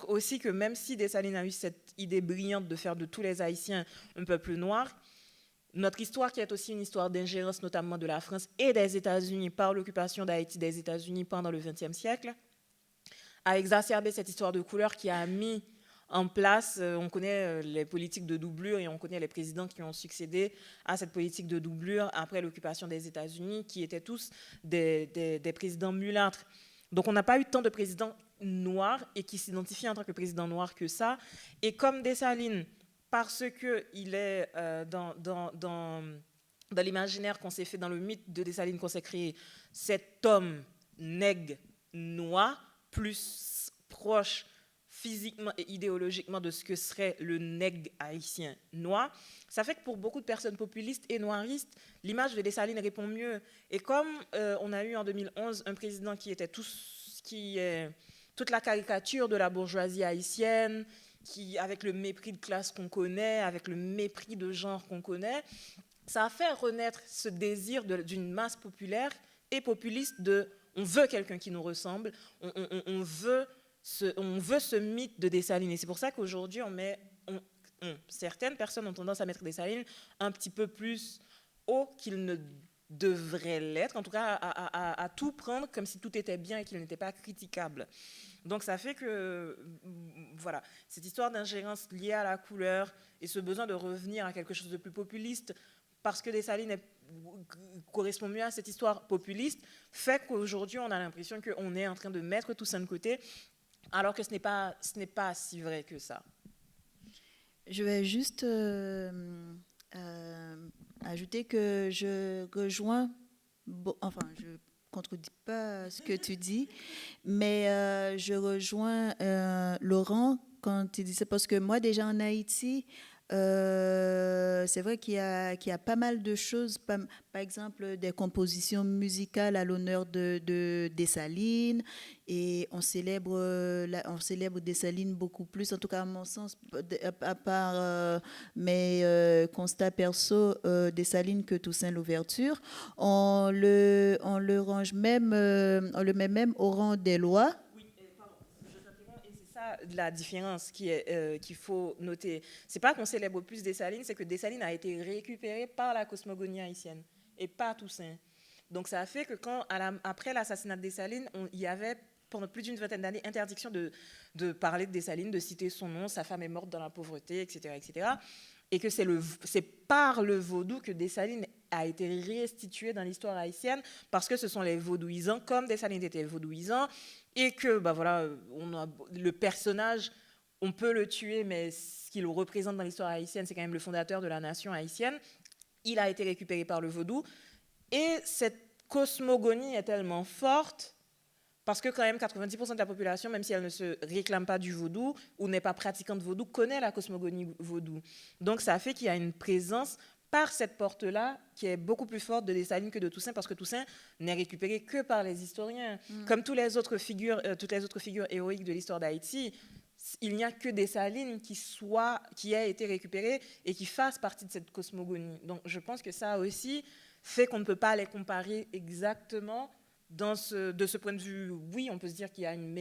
aussi que même si Dessalines a eu cette idée brillante de faire de tous les Haïtiens un peuple noir, notre histoire, qui est aussi une histoire d'ingérence notamment de la France et des États-Unis par l'occupation d'Haïti des États-Unis pendant le XXe siècle, a exacerbé cette histoire de couleur qui a mis en place, on connaît les politiques de doublure et on connaît les présidents qui ont succédé à cette politique de doublure après l'occupation des États-Unis, qui étaient tous des présidents mulâtres. Donc on n'a pas eu tant de présidents noirs et qui s'identifient en tant que président noir que ça. Et comme Dessalines, parce qu'il est dans l'imaginaire qu'on s'est fait, dans le mythe de Dessalines qu'on s'est créé, cet homme nègre noir, plus proche physiquement et idéologiquement de ce que serait le nègre haïtien noir, ça fait que pour beaucoup de personnes populistes et noiristes, l'image de Dessalines répond mieux. Et comme on a eu en 2011 un président qui était toute la caricature de la bourgeoisie haïtienne, avec le mépris de classe qu'on connaît, avec le mépris de genre qu'on connaît, ça a fait renaître ce désir d'une masse populaire et populiste on veut quelqu'un qui nous ressemble, on veut ce mythe de Dessalines. Et c'est pour ça qu'aujourd'hui, certaines personnes ont tendance à mettre Dessalines un petit peu plus haut qu'il ne devrait l'être, en tout cas à tout prendre comme si tout était bien et qu'il n'était pas critiquable. Donc ça fait que, voilà, cette histoire d'ingérence liée à la couleur et ce besoin de revenir à quelque chose de plus populiste, parce que Dessalines correspond mieux à cette histoire populiste, fait qu'aujourd'hui on a l'impression qu'on est en train de mettre tout ça de côté, alors que ce n'est pas si vrai que ça. Je vais juste ajouter que je rejoins, je ne contredis pas ce que tu dis, mais je rejoins Laurent quand il dit ça, parce que moi déjà en Haïti, c'est vrai qu'il y a pas mal de choses, par exemple des compositions musicales à l'honneur de Dessalines, et on célèbre Dessalines beaucoup plus, en tout cas à mon sens, à part mes constats perso, Dessalines que Toussaint Louverture. On le range même, on le met même au rang des lois. La différence qu'il faut noter, c'est pas qu'on célèbre plus Dessalines, c'est que Dessalines a été récupéré par la cosmogonie haïtienne et pas Toussaint. Donc ça a fait que après l'assassinat de Dessalines, il y avait pendant plus d'une vingtaine d'années interdiction de parler de Dessalines, de citer son nom, sa femme est morte dans la pauvreté, etc., etc. Et que c'est par le vaudou que Dessalines a été restitué dans l'histoire haïtienne, parce que ce sont les vaudouisants, comme Dessalines était vaudouisant, et que le personnage, on peut le tuer, mais ce qu'il représente dans l'histoire haïtienne, c'est quand même le fondateur de la nation haïtienne. Il a été récupéré par le vaudou. Et cette cosmogonie est tellement forte, parce que quand même 90% de la population, même si elle ne se réclame pas du vaudou ou n'est pas pratiquante vaudou, connaît la cosmogonie vaudou. Donc ça fait qu'il y a une présence par cette porte-là, qui est beaucoup plus forte de Dessalines que de Toussaint, parce que Toussaint n'est récupéré que par les historiens. Comme toutes les autres figures héroïques de l'histoire d'Haïti, il n'y a que Dessalines qui ait été récupéré et qui fasse partie de cette cosmogonie. Donc je pense que ça aussi fait qu'on ne peut pas les comparer exactement de ce point de vue. Oui, on peut se dire qu'il y a une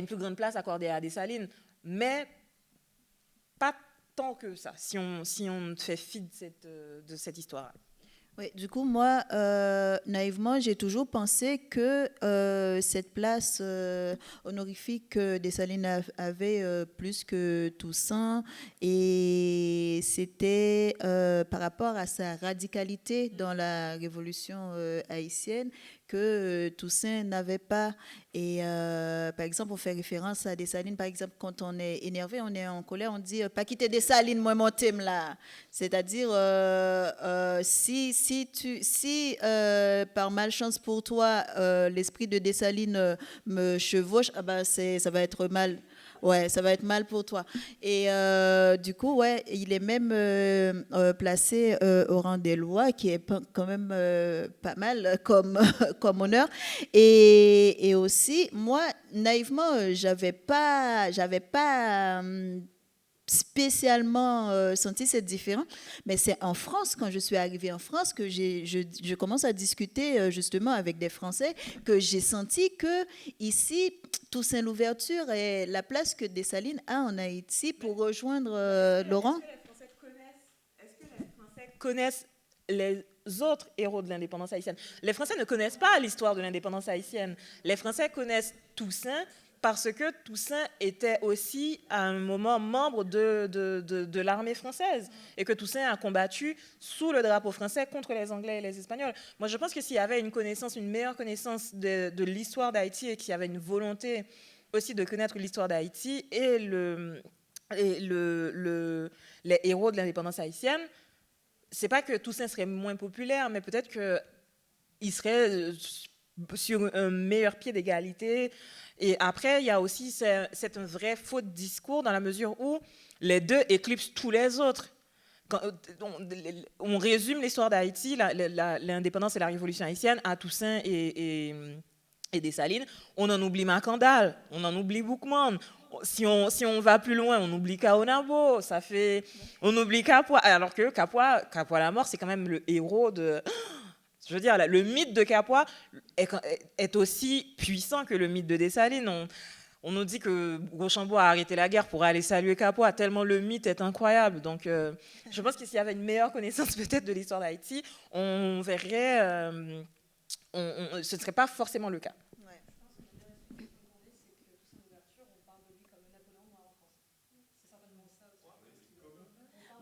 plus grande place accordée à Dessalines, mais pas tant que ça, si on fait fi de cette histoire. Oui, du coup, moi, naïvement, j'ai toujours pensé que cette place honorifique que Dessalines avait plus que Toussaint, et c'était par rapport à sa radicalité dans la révolution haïtienne que Toussaint n'avait pas. Et par exemple, on fait référence à Dessalines, par exemple, quand on est énervé, on est en colère, on dit pas quitter Dessalines, moi mon thème là. C'est-à-dire si par malchance pour toi l'esprit de Dessalines me chevauche, ça va être mal. Ouais, ça va être mal pour toi. Et du coup, ouais, il est même placé au rang des lois, qui est quand même pas mal comme, comme honneur. Et aussi, moi, naïvement, j'avais pas spécialement senti cette différence, mais c'est en France, quand je suis arrivée en France, que je commence à discuter justement avec des Français, que j'ai senti que ici, Toussaint Louverture est la place que Dessalines a en Haïti pour rejoindre Laurent. Est-ce que les Français connaissent les autres héros de l'indépendance haïtienne? Les Français ne connaissent pas l'histoire de l'indépendance haïtienne. Les Français connaissent Toussaint parce que Toussaint était aussi à un moment membre de l'armée française et que Toussaint a combattu sous le drapeau français contre les Anglais et les Espagnols. Moi, je pense que s'il y avait une meilleure connaissance de l'histoire d'Haïti et qu'il y avait une volonté aussi de connaître l'histoire d'Haïti et les héros de l'indépendance haïtienne, c'est pas que Toussaint serait moins populaire, mais peut-être qu'il serait sur un meilleur pied d'égalité. Et après, il y a aussi, c'est un vrai faux discours dans la mesure où les deux éclipsent tous les autres. Quand on résume l'histoire d'Haïti, l'indépendance et la révolution haïtienne à Toussaint et Dessalines, on en oublie Macandal, on en oublie Boukman. Si on va plus loin, on oublie Kaonabo, on oublie Kapwa, alors que Kapwa la mort, c'est quand même le héros de... Je veux dire, le mythe de Kapwa est aussi puissant que le mythe de Dessalines. On nous dit que Rochambeau a arrêté la guerre pour aller saluer Kapwa, tellement le mythe est incroyable. Donc, je pense que s'il y avait une meilleure connaissance peut-être de l'histoire d'Haïti, on verrait... ce ne serait pas forcément le cas.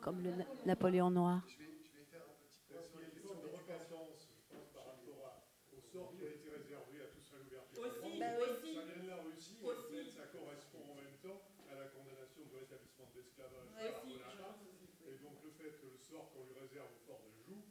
Comme le Napoléon noir. Et donc le fait que le sort qu'on lui réserve au fort de Joux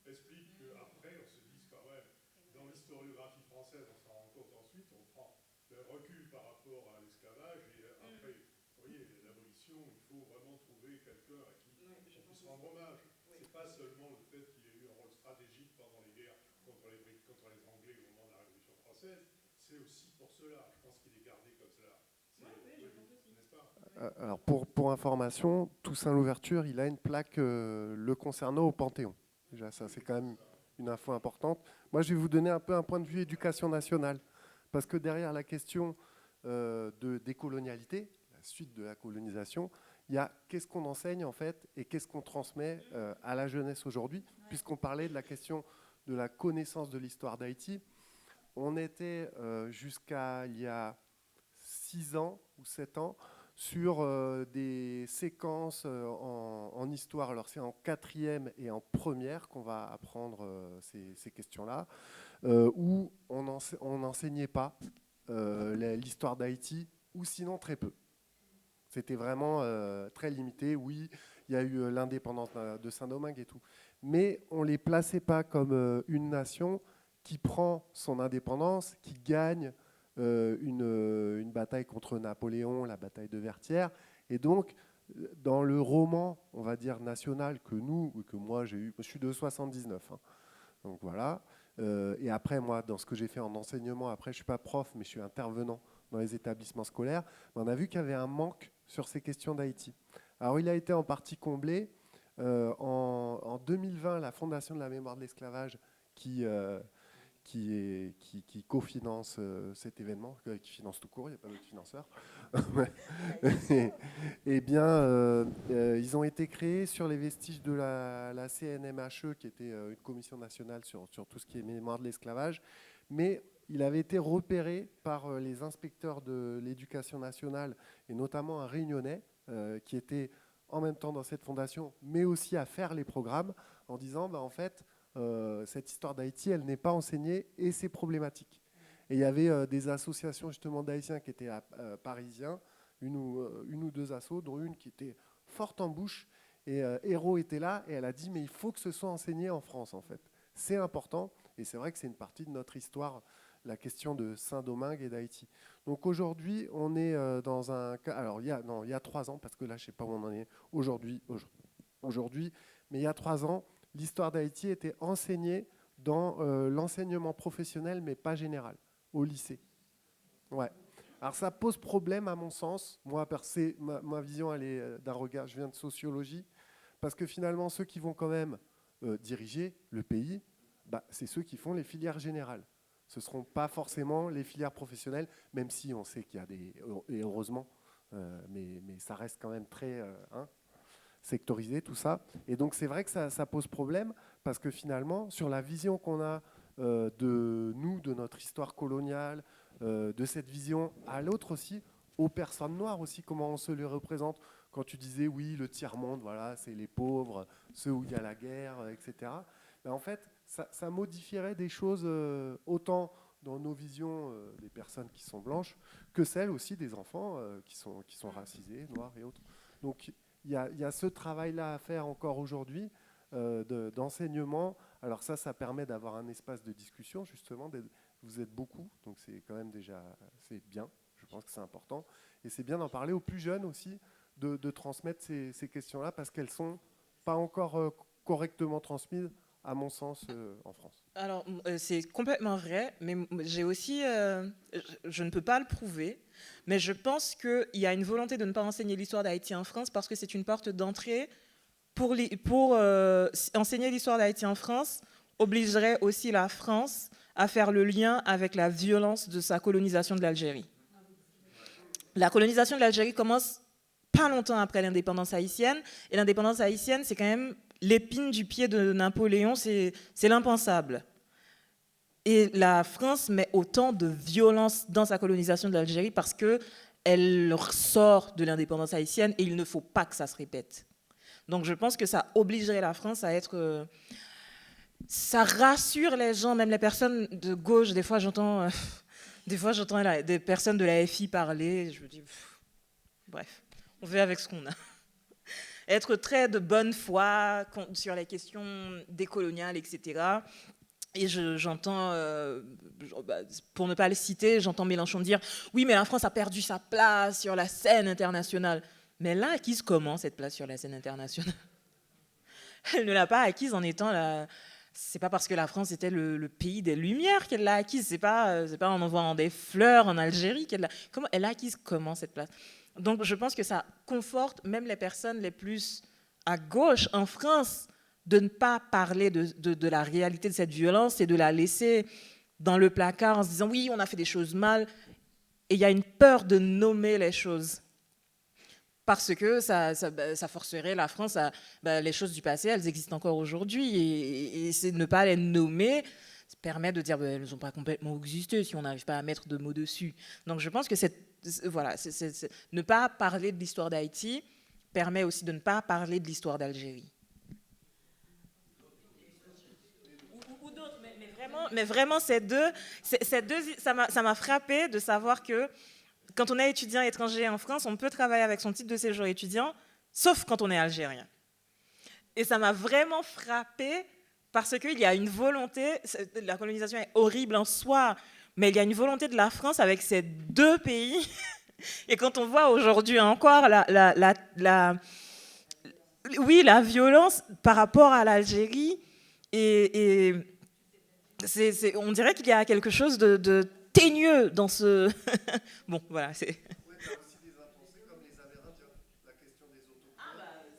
explique qu'après on se dise quand même, dans l'historiographie française, on s'en rend compte ensuite, on prend le recul par rapport à l'esclavage et après, vous voyez, l'abolition, il faut vraiment trouver quelqu'un à qui on puisse rendre hommage. C'est pas seulement le fait qu'il ait eu un rôle stratégique pendant les guerres contre les Anglais au moment de la Révolution française, c'est aussi pour cela. Je pense qu'il est gardé comme cela. N'est-ce pas ? Alors pour information, Toussaint Louverture, il a une plaque le concernant au Panthéon. Déjà, ça c'est quand même une info importante. Moi, je vais vous donner un peu un point de vue éducation nationale, parce que derrière la question de décolonialité, la suite de la colonisation, il y a qu'est-ce qu'on enseigne en fait et qu'est-ce qu'on transmet à la jeunesse aujourd'hui, puisqu'on parlait de la question de la connaissance de l'histoire d'Haïti. On était jusqu'à il y a 6 ans ou 7 ans sur des séquences en histoire. Alors c'est en 4e et en première qu'on va apprendre ces questions-là, où on n'enseignait pas l'histoire d'Haïti, ou sinon très peu. C'était vraiment très limité. Oui, il y a eu l'indépendance de Saint-Domingue et tout. Mais on ne les plaçait pas comme une nation qui prend son indépendance, qui gagne une bataille contre Napoléon, la bataille de Vertières. Et donc, dans le roman, on va dire, national que moi j'ai eu, je suis de 79. Hein, donc voilà. Et après, moi, dans ce que j'ai fait en enseignement, après, je ne suis pas prof, mais je suis intervenant dans les établissements scolaires, on a vu qu'il y avait un manque sur ces questions d'Haïti. Alors, il a été en partie comblé. En 2020, la Fondation de la mémoire de l'esclavage, qui cofinance cet événement, qui finance tout court, il n'y a pas d'autres financeurs. Eh bien, ils ont été créés sur les vestiges de la CNMHE, qui était une commission nationale sur tout ce qui est mémoire de l'esclavage, mais il avait été repéré par les inspecteurs de l'éducation nationale, et notamment un Réunionnais, qui était en même temps dans cette fondation, mais aussi à faire les programmes, en disant, en fait, cette histoire d'Haïti, elle n'est pas enseignée et c'est problématique. Et il y avait des associations justement d'Haïtiens qui étaient parisiens, une ou deux assos, dont une qui était forte en bouche. Et Héro était là et elle a dit mais il faut que ce soit enseigné en France en fait. C'est important et c'est vrai que c'est une partie de notre histoire, la question de Saint-Domingue et d'Haïti. Donc aujourd'hui, on est dans un cas. Alors il y a 3 ans, parce que là, je ne sais pas où on en est aujourd'hui, mais il y a 3 ans, l'histoire d'Haïti était enseignée dans l'enseignement professionnel, mais pas général, au lycée. Ouais. Alors ça pose problème à mon sens. Moi, ma vision, elle est d'un regard. Je viens de sociologie, parce que finalement, ceux qui vont quand même diriger le pays, c'est ceux qui font les filières générales. Ce ne seront pas forcément les filières professionnelles, même si on sait qu'il y a et heureusement, mais ça reste quand même très sectorisé, tout ça. Et donc c'est vrai que ça pose problème, parce que finalement, sur la vision qu'on a de nous, de notre histoire coloniale, de cette vision à l'autre aussi, aux personnes noires aussi, comment on se les représente. Quand tu disais, oui, le tiers-monde, voilà, c'est les pauvres, ceux où il y a la guerre, etc. En fait, ça modifierait des choses autant dans nos visions des personnes qui sont blanches que celles aussi des enfants qui sont racisés, noirs et autres. Donc il y a ce travail-là à faire encore aujourd'hui d'enseignement. Alors ça permet d'avoir un espace de discussion, justement. Vous êtes beaucoup, donc c'est quand même déjà c'est bien. Je pense que c'est important. Et c'est bien d'en parler aux plus jeunes aussi, de transmettre ces questions-là, parce qu'elles ne sont pas encore correctement transmises, à mon sens, en France. Alors, c'est complètement vrai, mais j'ai aussi, je ne peux pas le prouver, mais je pense qu'il y a une volonté de ne pas enseigner l'histoire d'Haïti en France parce que c'est une porte d'entrée pour enseigner l'histoire d'Haïti en France obligerait aussi la France à faire le lien avec la violence de sa colonisation de l'Algérie. La colonisation de l'Algérie commence pas longtemps après l'indépendance haïtienne, et l'indépendance haïtienne, c'est quand même l'épine du pied de Napoléon, c'est l'impensable. Et la France met autant de violence dans sa colonisation de l'Algérie parce qu'elle sort de l'indépendance haïtienne et il ne faut pas que ça se répète. Donc je pense que ça obligerait la France à être... ça rassure les gens, même les personnes de gauche. Des fois, j'entends des personnes de la FI parler. Je me dis, bref, on fait avec ce qu'on a. Être très de bonne foi sur les questions décoloniales, etc. Et j'entends, pour ne pas le citer, j'entends Mélenchon dire « Oui, mais la France a perdu sa place sur la scène internationale. » Mais elle l'a acquise comment, cette place sur la scène internationale? Elle ne l'a pas acquise en étant la... C'est pas parce que la France était le pays des Lumières qu'elle l'a acquise. C'est pas en envoyant des fleurs en Algérie qu'elle l'a... Elle a acquise comment, cette place? Donc je pense que ça conforte même les personnes les plus à gauche en France de ne pas parler de la réalité de cette violence et de la laisser dans le placard en se disant oui, on a fait des choses mal. Et il y a une peur de nommer les choses. Parce que ça forcerait la France à... les choses du passé, elles existent encore aujourd'hui. Et c'est de ne pas les nommer, ça permet de dire elles n'ont pas complètement existé si on n'arrive pas à mettre de mots dessus. Donc je pense que ne pas parler de l'histoire d'Haïti permet aussi de ne pas parler de l'histoire d'Algérie. Ou d'autres, mais vraiment ces deux, ça m'a frappé de savoir que quand on est étudiant étranger en France, on peut travailler avec son titre de séjour étudiant, sauf quand on est algérien. Et ça m'a vraiment frappé parce qu'il y a une volonté, la colonisation est horrible en soi, mais il y a une volonté de la France avec ces deux pays. Et quand on voit aujourd'hui encore la violence par rapport à l'Algérie, et on dirait qu'il y a quelque chose de teigneux dans ce... Bon, voilà, c'est... Oui, tu as aussi des impensés comme les Amérindiens, la question des autochtones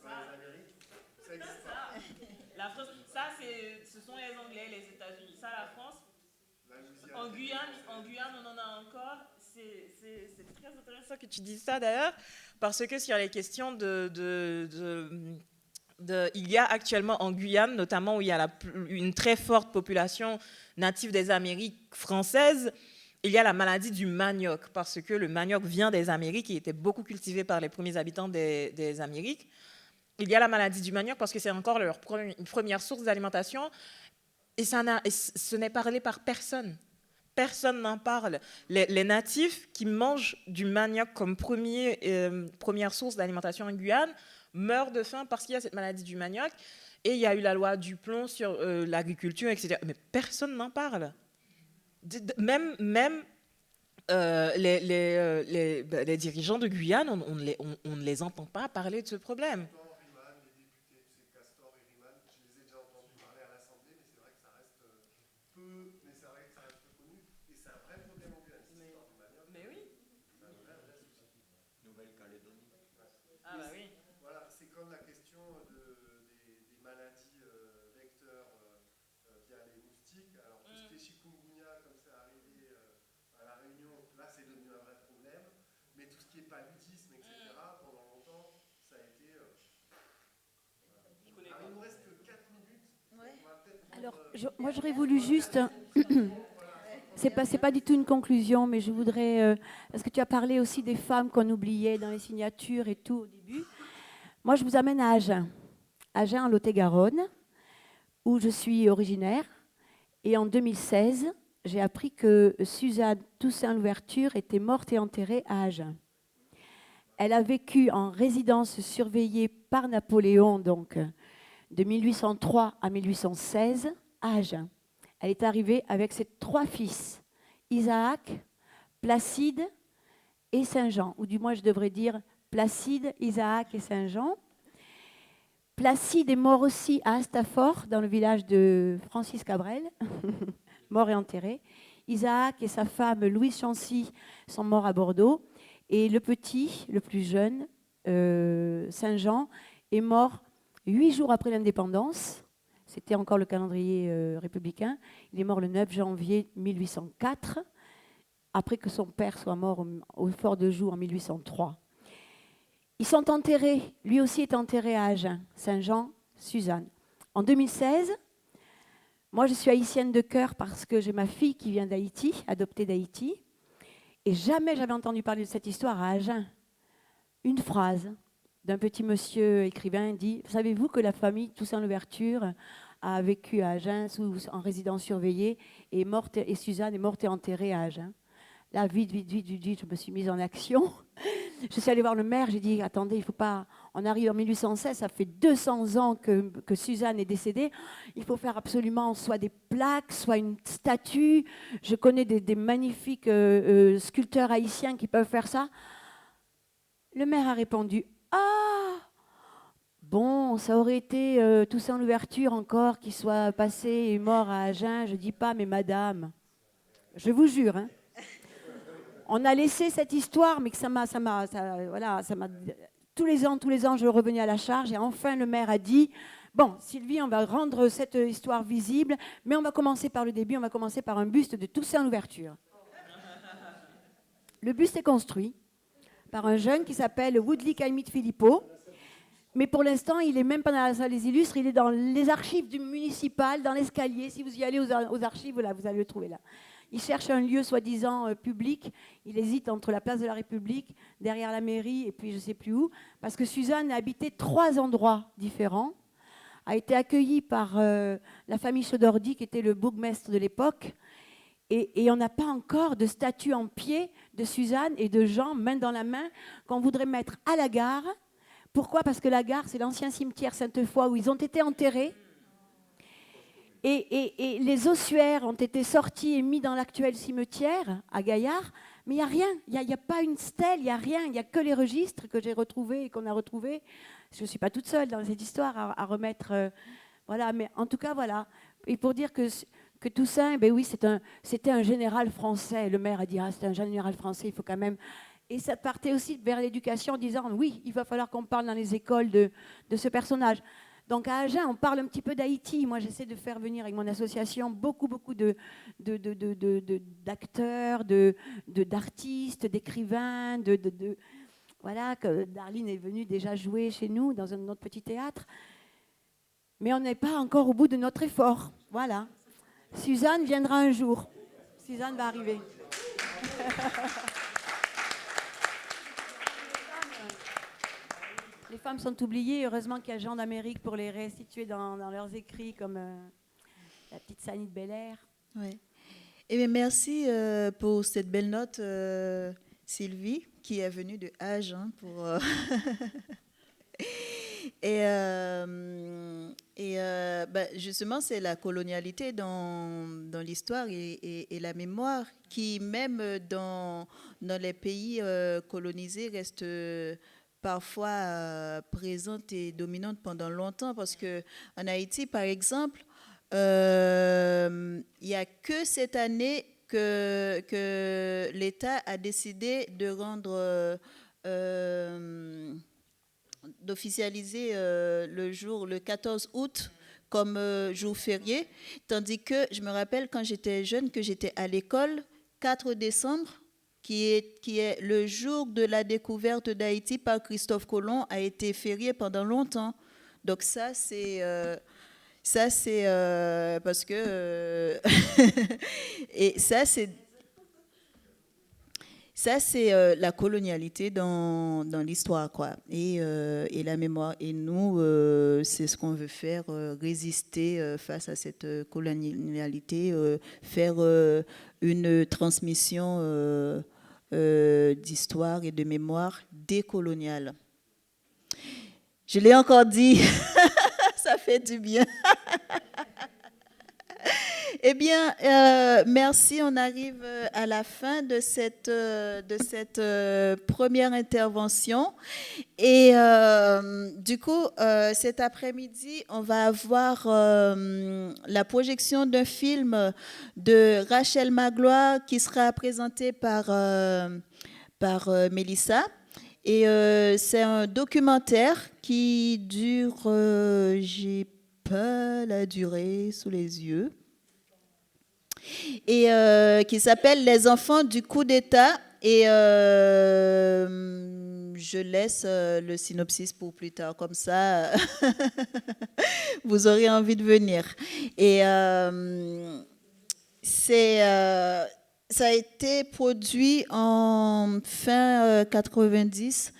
dans l'Amérique, ça existe pas. La France, ce sont les Anglais, les États-Unis. Ça, la France, en Guyane, on en a encore. C'est très intéressant que tu dises ça, d'ailleurs, parce que sur les questions il y a actuellement en Guyane, notamment où il y a une très forte population native des Amériques françaises, il y a la maladie du manioc, parce que le manioc vient des Amériques et était beaucoup cultivé par les premiers habitants des Amériques. Il y a la maladie du manioc parce que c'est encore leur première source d'alimentation, et ce n'est parlé par personne. Personne n'en parle. Les natifs qui mangent du manioc comme première source d'alimentation en Guyane meurent de faim parce qu'il y a cette maladie du manioc. Et il y a eu la loi du plomb sur l'agriculture, etc. Mais personne n'en parle. Même les dirigeants de Guyane, on ne les entend pas parler de ce problème. Alors, moi, j'aurais voulu juste... C'est pas du tout une conclusion, mais je voudrais... parce que tu as parlé aussi des femmes qu'on oubliait dans les signatures et tout au début. Moi, je vous amène à Agen. Agen, en Lot-et-Garonne, où je suis originaire. Et en 2016, j'ai appris que Suzanne Toussaint-Louverture était morte et enterrée à Agen. Elle a vécu en résidence surveillée par Napoléon, donc de 1803 à 1816, à Agen. Elle est arrivée avec ses 3 fils, Isaac, Placide et Saint-Jean, ou du moins je devrais dire Placide, Isaac et Saint-Jean. Placide est mort aussi à Astafort, dans le village de Francis Cabrel, mort et enterré. Isaac et sa femme Louise Chancy sont morts à Bordeaux. Et le petit, le plus jeune, Saint-Jean, est mort 8 jours après l'indépendance. C'était encore le calendrier républicain. Il est mort le 9 janvier 1804, après que son père soit mort au Fort de Joux en 1803. Ils sont enterrés, lui aussi est enterré à Agen, Saint-Jean, Suzanne. En 2016, moi je suis haïtienne de cœur parce que j'ai ma fille qui vient d'Haïti, adoptée d'Haïti, et jamais j'avais entendu parler de cette histoire à Agen. Une phrase d'un petit monsieur écrivain dit « Savez-vous que la famille Toussaint-Louverture a vécu à Agen en résidence surveillée et Suzanne est morte et enterrée à Agen ?» Là, vite, je me suis mise en action. Je suis allée voir le maire, j'ai dit « Attendez, il ne faut pas... On arrive en 1816, ça fait 200 ans que Suzanne est décédée. Il faut faire absolument soit des plaques, soit une statue. Je connais des magnifiques sculpteurs haïtiens qui peuvent faire ça. » Le maire a répondu « Ah, bon, ça aurait été Toussaint Louverture encore qui soit passé et mort à Agen. Je ne dis pas, mais madame, je vous jure, hein. On a laissé cette histoire, mais que voilà, tous les ans, je revenais à la charge. Et enfin, le maire a dit, bon, Sylvie, on va rendre cette histoire visible, mais on va commencer par le début, on va commencer par un buste de Toussaint Louverture. Le buste est construit par un jeune qui s'appelle Woodley Caimite Philippot. Mais pour l'instant, il n'est même pas dans la salle des illustres, il est dans les archives du municipal, dans l'escalier. Si vous y allez aux archives, là, vous allez le trouver là. Il cherche un lieu soi-disant public. Il hésite entre la place de la République, derrière la mairie, et puis je ne sais plus où. Parce que Suzanne a habité 3 endroits différents, a été accueillie par la famille Chodordi, qui était le bourgmestre de l'époque. Et on n'a pas encore de statue en pied de Suzanne et de Jean, main dans la main, qu'on voudrait mettre à la gare. Pourquoi ? Parce que la gare, c'est l'ancien cimetière Sainte-Foy où ils ont été enterrés. Et les ossuaires ont été sortis et mis dans l'actuel cimetière à Gaillard. Mais il n'y a rien, il n'y a pas une stèle, il n'y a rien. Il n'y a que les registres que j'ai retrouvés et qu'on a retrouvés. Je ne suis pas toute seule dans cette histoire à remettre. Voilà, mais en tout cas, voilà. Et pour dire que Toussaint, ben oui, c'était un général français. Le maire a dit, c'est un général français, il faut quand même... Et ça partait aussi vers l'éducation en disant, oui, il va falloir qu'on parle dans les écoles de ce personnage. Donc à Agen, on parle un petit peu d'Haïti. Moi, j'essaie de faire venir avec mon association beaucoup d'acteurs, d'artistes, d'écrivains, voilà, que Darline est venue déjà jouer chez nous dans un autre petit théâtre. Mais on n'est pas encore au bout de notre effort. Voilà. Suzanne viendra un jour. Suzanne va arriver. Les femmes sont oubliées. Heureusement qu'il y a Jean d'Amérique pour les restituer dans leurs écrits, comme la petite Sanie de Bel-Air. Ouais. Eh bien, merci pour cette belle note, Sylvie, qui est venue de Agen pour... Et Et justement, c'est la colonialité dans l'histoire et la mémoire qui, même dans les pays colonisés, reste parfois présente et dominante pendant longtemps. Parce qu'en Haïti, par exemple, il n'y a que cette année que l'État a décidé de rendre... d'officialiser le 14 août comme jour férié, tandis que je me rappelle quand j'étais jeune que j'étais à l'école, 4 décembre, qui est le jour de la découverte d'Haïti par Christophe Colomb, a été férié pendant longtemps. Donc ça, c'est parce que... et ça, c'est la colonialité dans l'histoire, quoi, et la mémoire. Et nous, c'est ce qu'on veut faire, résister face à cette colonialité, faire une transmission d'histoire et de mémoire décoloniale. Je l'ai encore dit, ça fait du bien. Eh bien, merci. On arrive à la fin de cette première intervention. Et du coup, cet après-midi, on va avoir la projection d'un film de Rachel Magloire qui sera présenté par Mélissa. Et c'est un documentaire qui dure, j'ai pas la durée sous les yeux, et qui s'appelle Les enfants du coup d'État. Et je laisse le synopsis pour plus tard, comme ça vous aurez envie de venir. Et ça a été produit en fin 90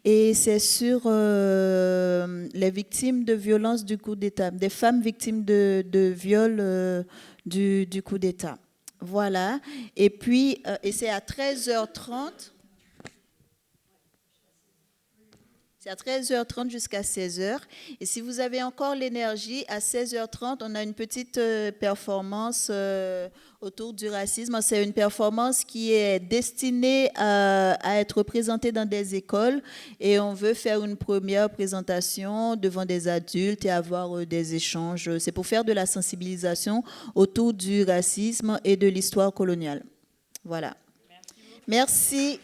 et c'est sur les victimes de violences du coup d'État, des femmes victimes de viol du coup d'État. Voilà. Et puis, et c'est à 13h30. C'est à 13h30 jusqu'à 16h. Et si vous avez encore l'énergie, à 16h30, on a une petite performance autour du racisme. C'est une performance qui est destinée à être présentée dans des écoles. Et on veut faire une première présentation devant des adultes et avoir des échanges. C'est pour faire de la sensibilisation autour du racisme et de l'histoire coloniale. Voilà. Merci.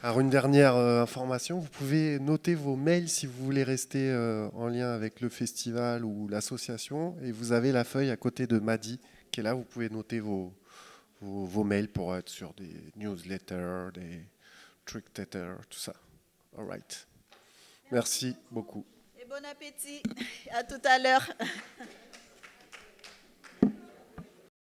Alors une dernière information, vous pouvez noter vos mails si vous voulez rester en lien avec le festival ou l'association. Et vous avez la feuille à côté de Madi qui est là. Vous pouvez noter vos mails pour être sur des newsletters, des trick-tatters, tout ça. All right. Merci beaucoup. Et bon appétit. À tout à l'heure.